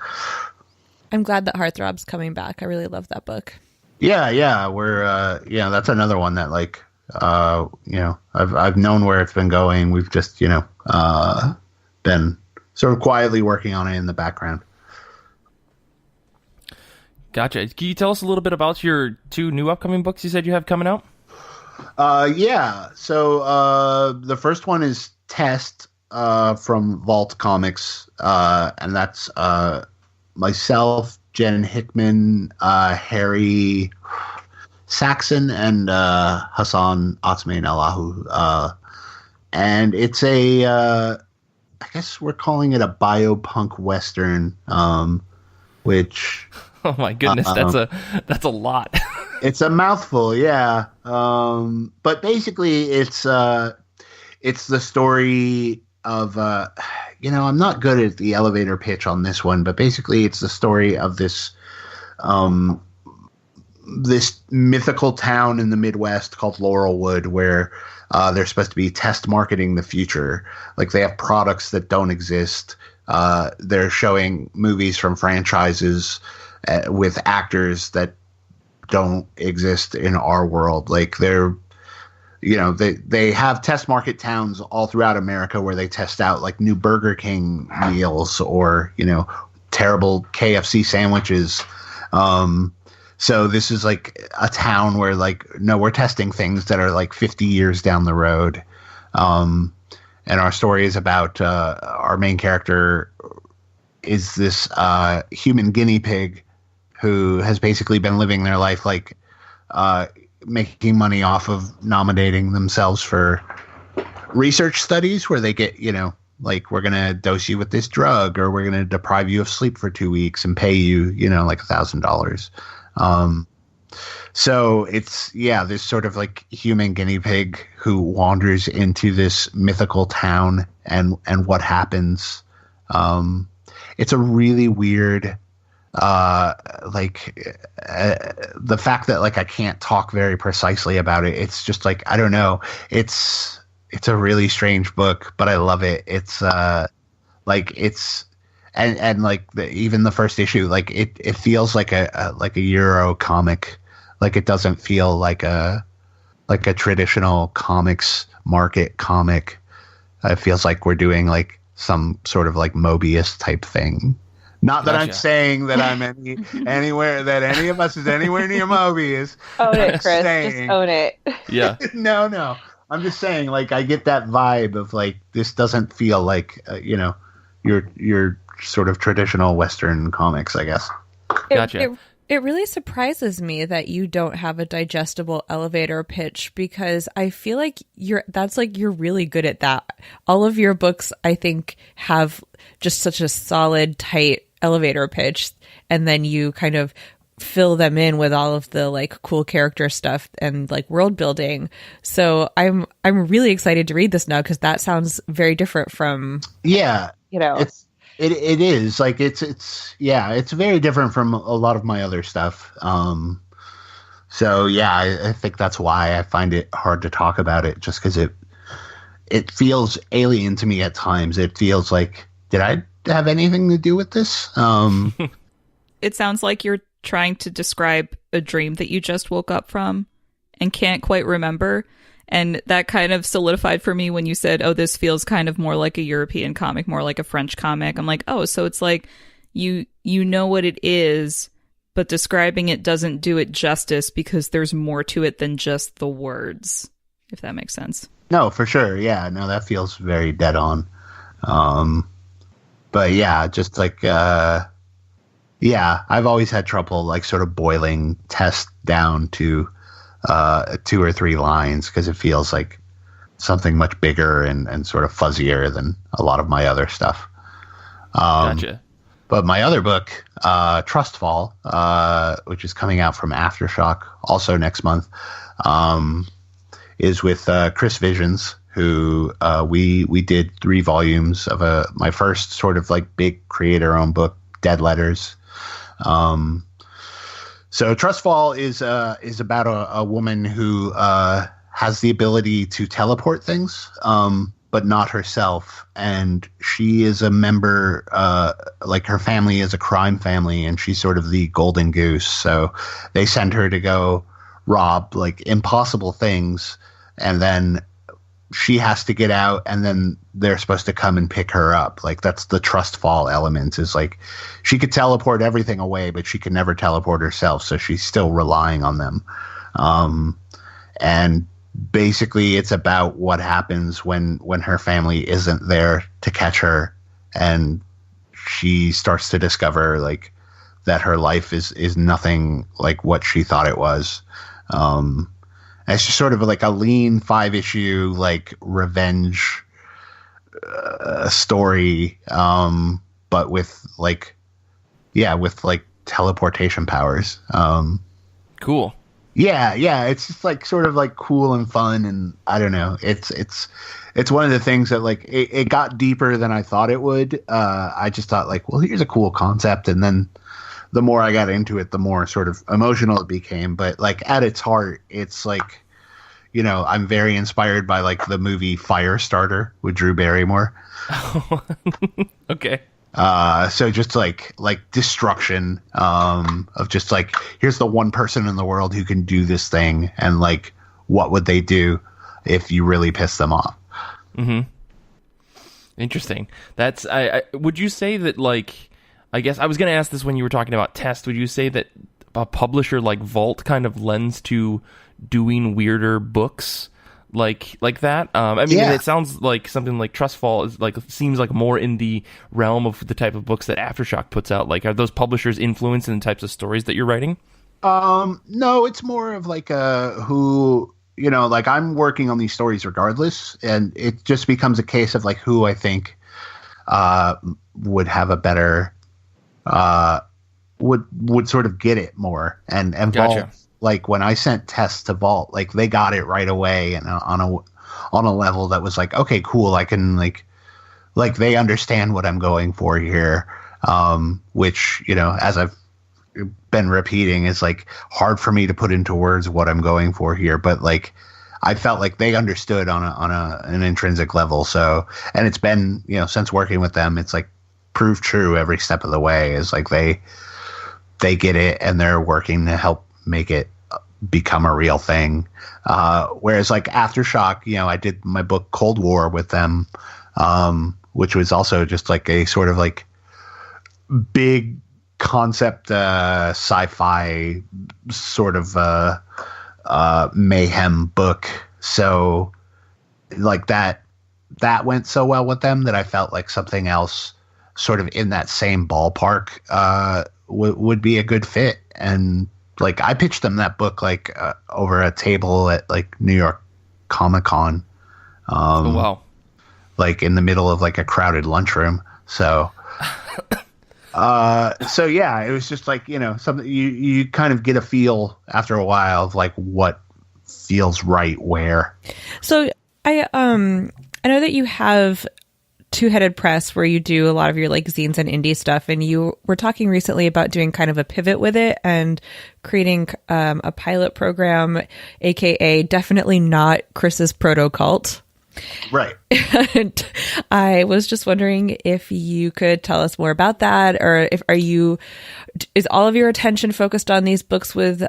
I'm glad that Heartthrob's coming back. I really love that book. Yeah, we're that's another one that like I've known where it's been going. We've just been sort of quietly working on it in the background. Gotcha. Can you tell us a little bit about your 2 new upcoming books you said you have coming out? Yeah. So the first one is Test from Vault Comics, and that's myself, Jen Hickman, Harry Saxon, and Hassan Otsmain Allahu. And it's I guess we're calling it a biopunk western, which... Oh my goodness, that's a lot. It's a mouthful, yeah. But basically, it's the story of I'm not good at the elevator pitch on this one, but basically, it's the story of this this mythical town in the Midwest called Laurelwood, where they're supposed to be test marketing the future. Like they have products that don't exist. They're showing movies from franchises with actors that don't exist in our world. Like they have test market towns all throughout America where they test out like new Burger King meals or, terrible KFC sandwiches. So this is like a town where we're testing things that are like 50 years down the road. And our story is about our main character is this human guinea pig who has basically been living their life making money off of nominating themselves for research studies where they get, we're going to dose you with this drug or we're going to deprive you of sleep for 2 weeks and pay you, like $1,000. So it's, this sort of like human guinea pig who wanders into this mythical town and what happens. It's a really weird, the fact that I can't talk very precisely about it. It's just I don't know. It's a really strange book, but I love it. It's even the first issue, it feels like a Euro comic. It doesn't feel like a traditional comics market comic. It feels like we're doing some sort of Mobius type thing. Not that I'm saying that I'm anywhere that any of us is anywhere near Mobius. Own it, Chris. Just own it. Yeah. No. I'm just saying, I get that vibe of this doesn't feel like your sort of traditional Western comics, I guess. Gotcha. It really surprises me that you don't have a digestible elevator pitch because I feel like you're really good at that. All of your books, I think, have just such a solid, tight elevator pitch, and then you kind of fill them in with all of the cool character stuff and world building. So I'm really excited to read this now because that sounds very different from It is it's very different from a lot of my other stuff. So I think that's why I find it hard to talk about it, just because it feels alien to me at times. It feels like, did I have anything to do with this? It sounds like you're trying to describe a dream that you just woke up from and can't quite remember. And that kind of solidified for me when you said, oh, this feels kind of more like a European comic, more like a French comic. I'm like, oh, so it's like you know what it is, but describing it doesn't do it justice because there's more to it than just the words, if that makes sense. No, for sure. Yeah, no, that feels very dead on. But just I've always had trouble sort of boiling tests down to 2 or 3 lines because it feels like something much bigger and sort of fuzzier than a lot of my other stuff. Gotcha. But my other book, Trustfall, which is coming out from Aftershock also next month, is with Chris Visions, who we did 3 volumes of my first sort of big creator-owned book, Dead Letters. So Trustfall is about a woman who has the ability to teleport things, but not herself. And she is a member, her family is a crime family, and she's sort of the golden goose. So they send her to go rob impossible things, and then she has to get out, and then they're supposed to come and pick her up. Like, that's the trust fall element, is like she could teleport everything away, but she can never teleport herself, so she's still relying on them. And basically it's about what happens when her family isn't there to catch her, and she starts to discover like that her life is nothing like what she thought it was. It's just sort of like a lean 5-issue like revenge story, but with like teleportation powers. Cool. Yeah, it's just like sort of like cool and fun, and I don't know. It's one of the things that like it got deeper than I thought it would. I just thought like, well, here's a cool concept, and then the more I got into it, the more sort of emotional it became. But like at its heart, it's like, you know, I'm very inspired by like the movie Firestarter with Drew Barrymore. Okay. So just like destruction, of just like, here's the one person in the world who can do this thing, and like, what would they do if you really piss them off? Mm-hmm. Interesting. That's, I would you say that like, I guess I was going to ask this when you were talking about Test, would you say that a publisher like Vault kind of lends to doing weirder books like that? I mean, Yeah. It sounds like something like Trustfall is like, seems like more in the realm of the type of books that Aftershock puts out. Like, are those publishers influencing the types of stories that you're writing? No, it's more of like who, you know, like I'm working on these stories regardless, and it just becomes a case of like who I think would have a better would sort of get it more, and Gotcha. Vault, like when I sent tests to Vault, like they got it right away, and on a level that was like, okay, cool, I can like they understand what I'm going for here, which, you know, as I've been repeating, is like hard for me to put into words what I'm going for here, but like I felt like they understood on an intrinsic level. So, and it's been, you know, since working with them, it's like proved true every step of the way, is like they get it, and they're working to help make it become a real thing. Whereas like Aftershock, you know, I did my book Cold War with them, which was also just like a sort of like big concept sci-fi sort of mayhem book. So like that went so well with them that I felt like something else sort of in that same ballpark would be a good fit. And like I pitched them that book like over a table at like New York Comic-Con. Oh, wow. Like in the middle of like a crowded lunchroom. So so yeah, it was just like, you know, something you kind of get a feel after a while of like what feels right where. So I know that you have Two-Headed Press where you do a lot of your like zines and indie stuff, and you were talking recently about doing kind of a pivot with it and creating a pilot program, aka definitely not Chris's proto cult. Right. And I was just wondering if you could tell us more about that, or is all of your attention focused on these books with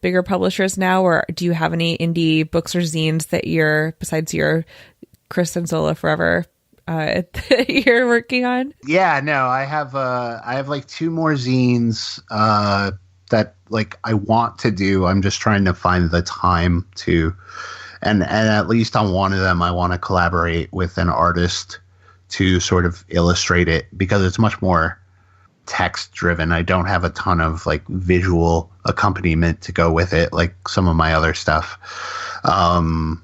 bigger publishers now, or do you have any indie books or zines that besides your Chris and Zola Forever that you're working on? Yeah, no, I have like 2 more zines that like I want to do. I'm just trying to find the time to. And at least on one of them, I want to collaborate with an artist to sort of illustrate it, because it's much more text driven. I don't have a ton of like visual accompaniment to go with it, like some of my other stuff. So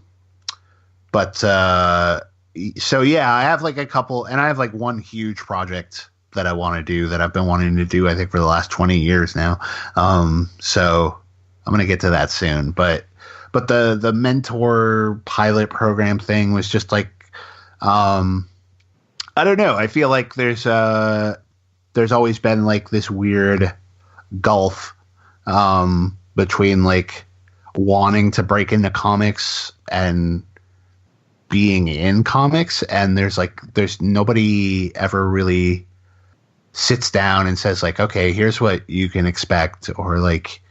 yeah, I have like a couple, and I have like one huge project that I want to do that I've been wanting to do, I think, for the last 20 years now. So I'm going to get to that soon, but the mentor pilot program thing was just like, I don't know. I feel like there's always been like this weird gulf between like wanting to break into comics and being in comics, and there's nobody ever really sits down and says like, okay, here's what you can expect, or like,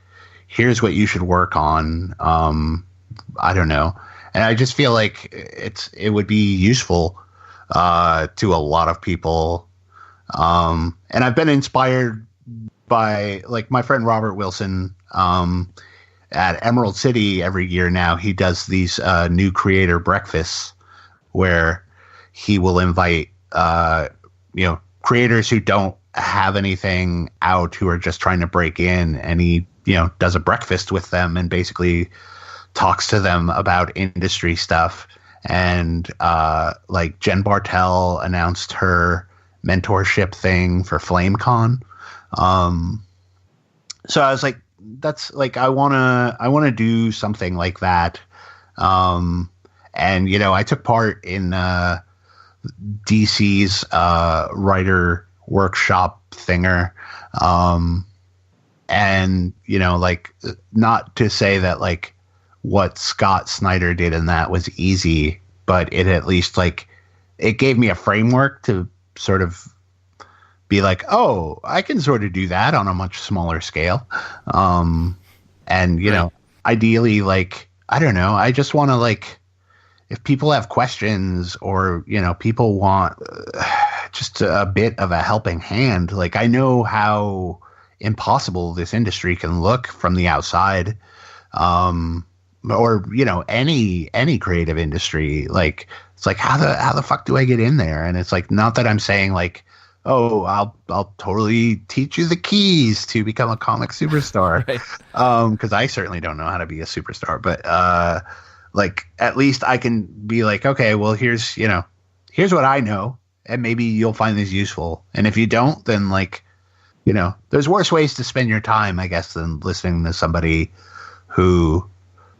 here's what you should work on. I don't know. And I just feel like it would be useful to a lot of people. And I've been inspired by, like, my friend Robert Wilson at Emerald City every year now. He does these new creator breakfasts where he will invite creators who don't have anything out, who are just trying to break in, and he does a breakfast with them and basically talks to them about industry stuff. And like Jen Bartel announced her mentorship thing for FlameCon. So I was like, that's like, I want to do something like that. And I took part in DC's writer workshop thinger. And like, not to say that like what Scott Snyder did in that was easy, but it at least, like, it gave me a framework to sort of be like, oh, I can sort of do that on a much smaller scale. And right. Ideally, like, I don't know, I just want to, like, if people have questions or, people want just a bit of a helping hand, like, I know how impossible this industry can look from the outside. Or, any creative industry. Like, it's like, how the fuck do I get in there? And it's like, not that I'm saying like, oh, I'll totally teach you the keys to become a comic superstar. Right. Cause I certainly don't know how to be a superstar, but, like, at least I can be like, okay, well, here's what I know, and maybe you'll find this useful. And if you don't, then, like, there's worse ways to spend your time, I guess, than listening to somebody who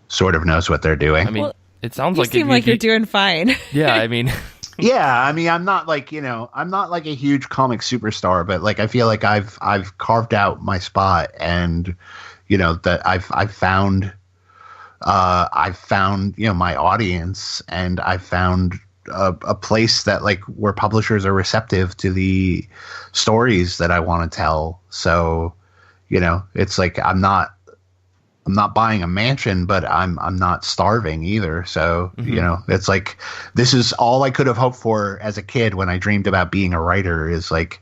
sort of knows what they're doing. I mean, it sounds like you seem like you're doing fine. Yeah, I mean, yeah, I mean, I'm not like, I'm not like a huge comic superstar, but like, I feel like I've carved out my spot, and that I've found my audience, and I've found a place that, like, where publishers are receptive to the stories that I want to tell. So, it's like, I'm not buying a mansion, but I'm not starving either. So, it's like, this is all I could have hoped for as a kid when I dreamed about being a writer, is like,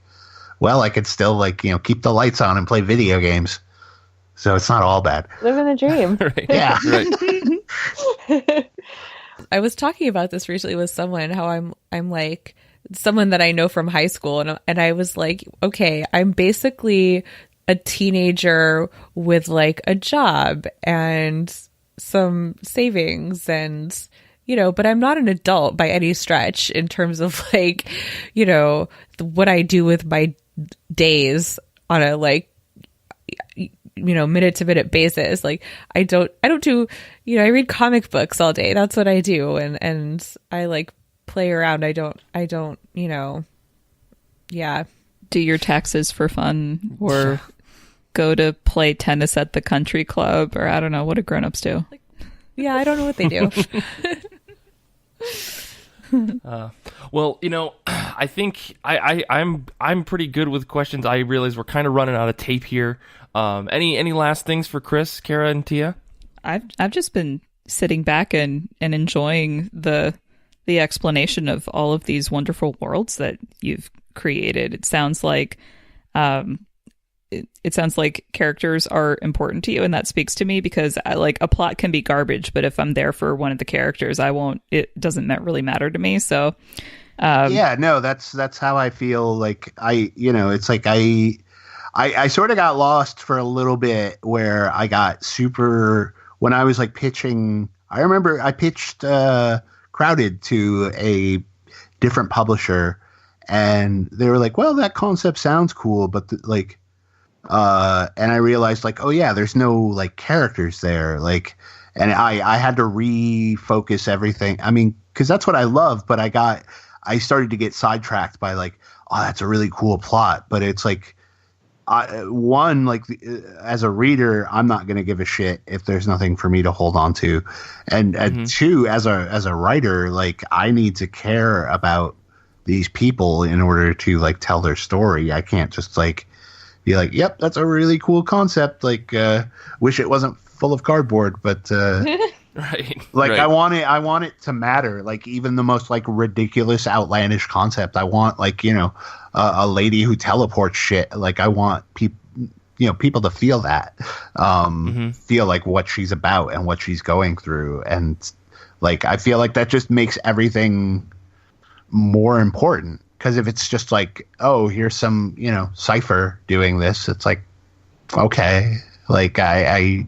well, I could still, like, keep the lights on and play video games. So it's not all bad. Living the dream. Right. Yeah. Right. I was talking about this recently with someone, how I'm like someone that I know from high school, and I was like, okay, I'm basically a teenager with like a job and some savings, and but I'm not an adult by any stretch in terms of, like, what I do with my days on a, like, minute to minute basis. Like, I don't do, I read comic books all day. That's what I do. And I, like, play around. I don't, yeah. Do your taxes for fun, or go to play tennis at the country club, or I don't know, what do grown-ups do? Yeah, I don't know what they do. Well, I think I'm pretty good with questions. I realize we're kind of running out of tape here. Any last things for Chris, Kara, and Tia? I've just been sitting back and enjoying the explanation of all of these wonderful worlds that you've created. It sounds like it sounds like characters are important to you, and that speaks to me, because a plot can be garbage, but if I'm there for one of the characters, it doesn't really matter to me. So yeah, no, that's how I feel. Like, it's like I sort of got lost for a little bit, where I got super, when I was like pitching. I remember I pitched Crowded to a different publisher, and they were like, well, that concept sounds cool, but and I realized, like, oh yeah, there's no, like, characters there, like, and I had to refocus everything. I mean, because that's what I love, but I started to get sidetracked by, like, oh, that's a really cool plot, but it's like, one, like, as a reader, I'm not going to give a shit if there's nothing for me to hold on to, and two, as a writer, like, I need to care about these people in order to, like, tell their story. I can't just, like, be like, yep, that's a really cool concept, like, wish it wasn't full of cardboard, but Right. Like right. I want it to matter. Like even the most like ridiculous, outlandish concept. I want like, a lady who teleports shit. Like I want people to feel that, feel like what she's about and what she's going through. And like, I feel like that just makes everything more important. Cause if it's just like, oh, here's some, cipher doing this. It's like, okay. Like I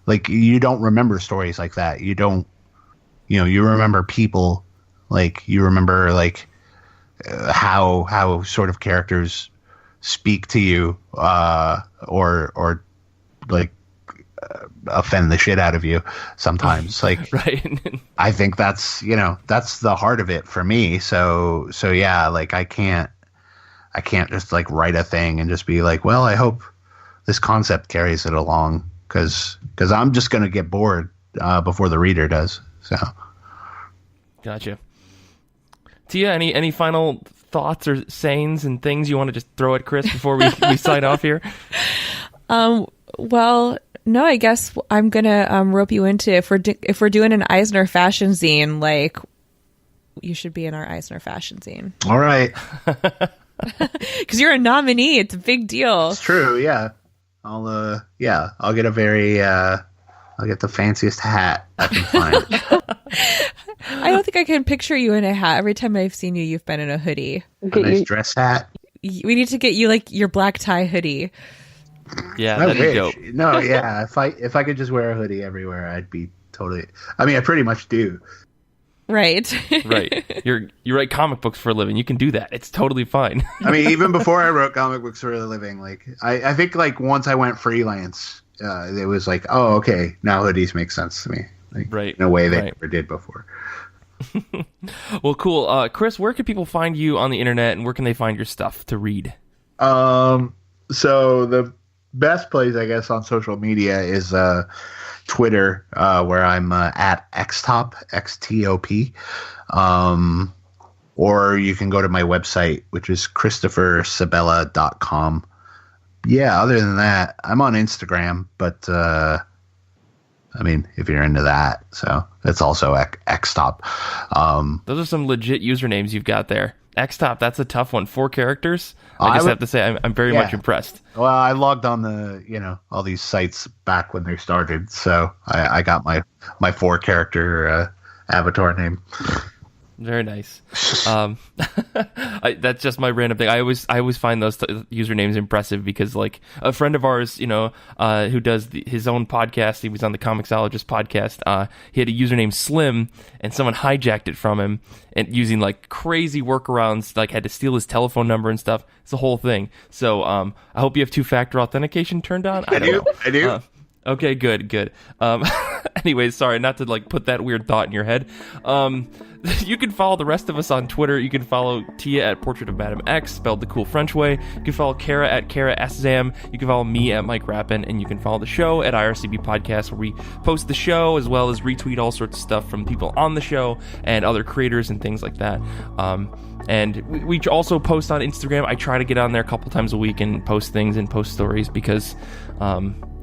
like you don't remember stories like that. You don't, you remember people, like you remember like how sort of characters speak to you, or like offend the shit out of you sometimes. Like, right. I think that's the heart of it for me. So yeah, like I can't just like write a thing and just be like, well, I hope this concept carries it along. Because I'm just going to get bored before the reader does. So, gotcha. Tia, any final thoughts or sayings and things you want to just throw at Chris before we sign off here? Well, no, I guess I'm gonna rope you into if we're doing an Eisner fashion zine, like you should be in our Eisner fashion zine. All right, because you're a nominee. It's a big deal. It's true. Yeah. I'll get I'll get the fanciest hat I can find. I don't think I can picture you in a hat. Every time I've seen you, you've been in a hoodie. A nice dress hat. We need to get you like your black tie hoodie. Yeah, that'd be dope. No, yeah. If I could just wear a hoodie everywhere, I'd be totally. I mean, I pretty much do. Right. Right. You write comic books for a living. You can do that. It's totally fine. I mean, even before I wrote comic books for a living, like I think like once I went freelance, it was like, oh, okay, now hoodies make sense to me. Like, right. In a way they never did before. Well, cool. Chris, where can people find you on the internet, and where can they find your stuff to read? So the best place, I guess, on social media is Twitter, where I'm at xtop, XTOP. Or you can go to my website, which is christophersebela.com. Yeah, other than that, I'm on Instagram, but I mean, if you're into that, so it's also xtop. Those are some legit usernames you've got there. Xtop, that's a tough one. 4 characters. I have to say, I'm very much impressed. Well, I logged on the, all these sites back when they started, so I got my 4-character avatar name. Very nice. That's just my random thing. I always find those usernames impressive because, like, a friend of ours, who does his own podcast, he was on the Comixologist podcast. He had a username Slim, and someone hijacked it from him, and using like crazy workarounds, like had to steal his telephone number and stuff. It's a whole thing. So I hope you have 2-factor authentication turned on. I do. Okay, good. Anyways, sorry, not to like put that weird thought in your head. You can follow the rest of us on Twitter. You can follow Tia at Portrait of Madame X, spelled the cool French way. You can follow Kara at Kara Szam. You can follow me at Mike Rappin, and you can follow the show at IRCB Podcast, where we post the show as well as retweet all sorts of stuff from people on the show and other creators and things like that. And we also post on Instagram. I try to get on there a couple times a week and post things and post stories because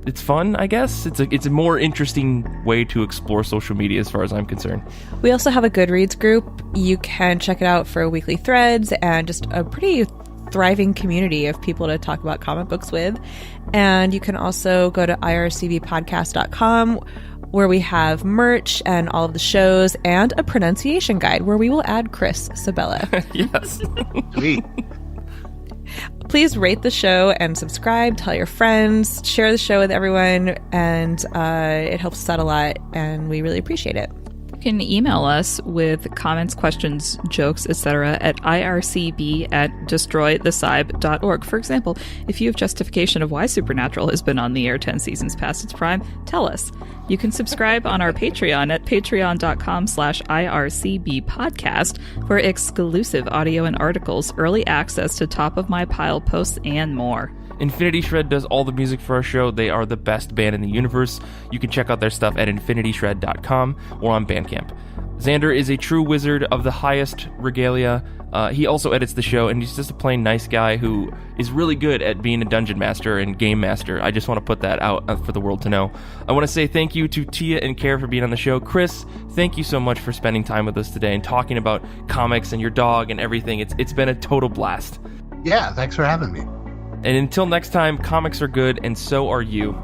it's fun, I guess. It's a more interesting way to explore social media as far as I'm concerned. We also have a Goodreads group. You can check it out for weekly threads and just a pretty thriving community of people to talk about comic books with. And you can also go to ircbpodcast.com, where we have merch and all of the shows and a pronunciation guide where we will add Chris Sebela. Yes. Sweet. Please rate the show and subscribe, tell your friends, share the show with everyone, and it helps us out a lot, and we really appreciate it. You can email us with comments, questions, jokes, etc. at ircb@destroythecybe.org. For example, if you have justification of why Supernatural has been on the air 10 seasons past its prime, tell us. You can subscribe on our Patreon at patreon.com/ircbpodcast for exclusive audio and articles, early access to top-of-my-pile posts, and more. Infinity Shred does all the music for our show. They are the best band in the universe. You can check out their stuff at infinityshred.com or on Bandcamp. Xander is a true wizard of the highest regalia. He also edits the show, and he's just a plain nice guy who is really good at being a dungeon master and game master. I just want to put that out for the world to know. I want to say thank you to Tia and Kara for being on the show. Chris, thank you so much for spending time with us today and talking about comics and your dog and everything. It's been a total blast. Yeah, thanks for having me. And until next time, comics are good, and so are you.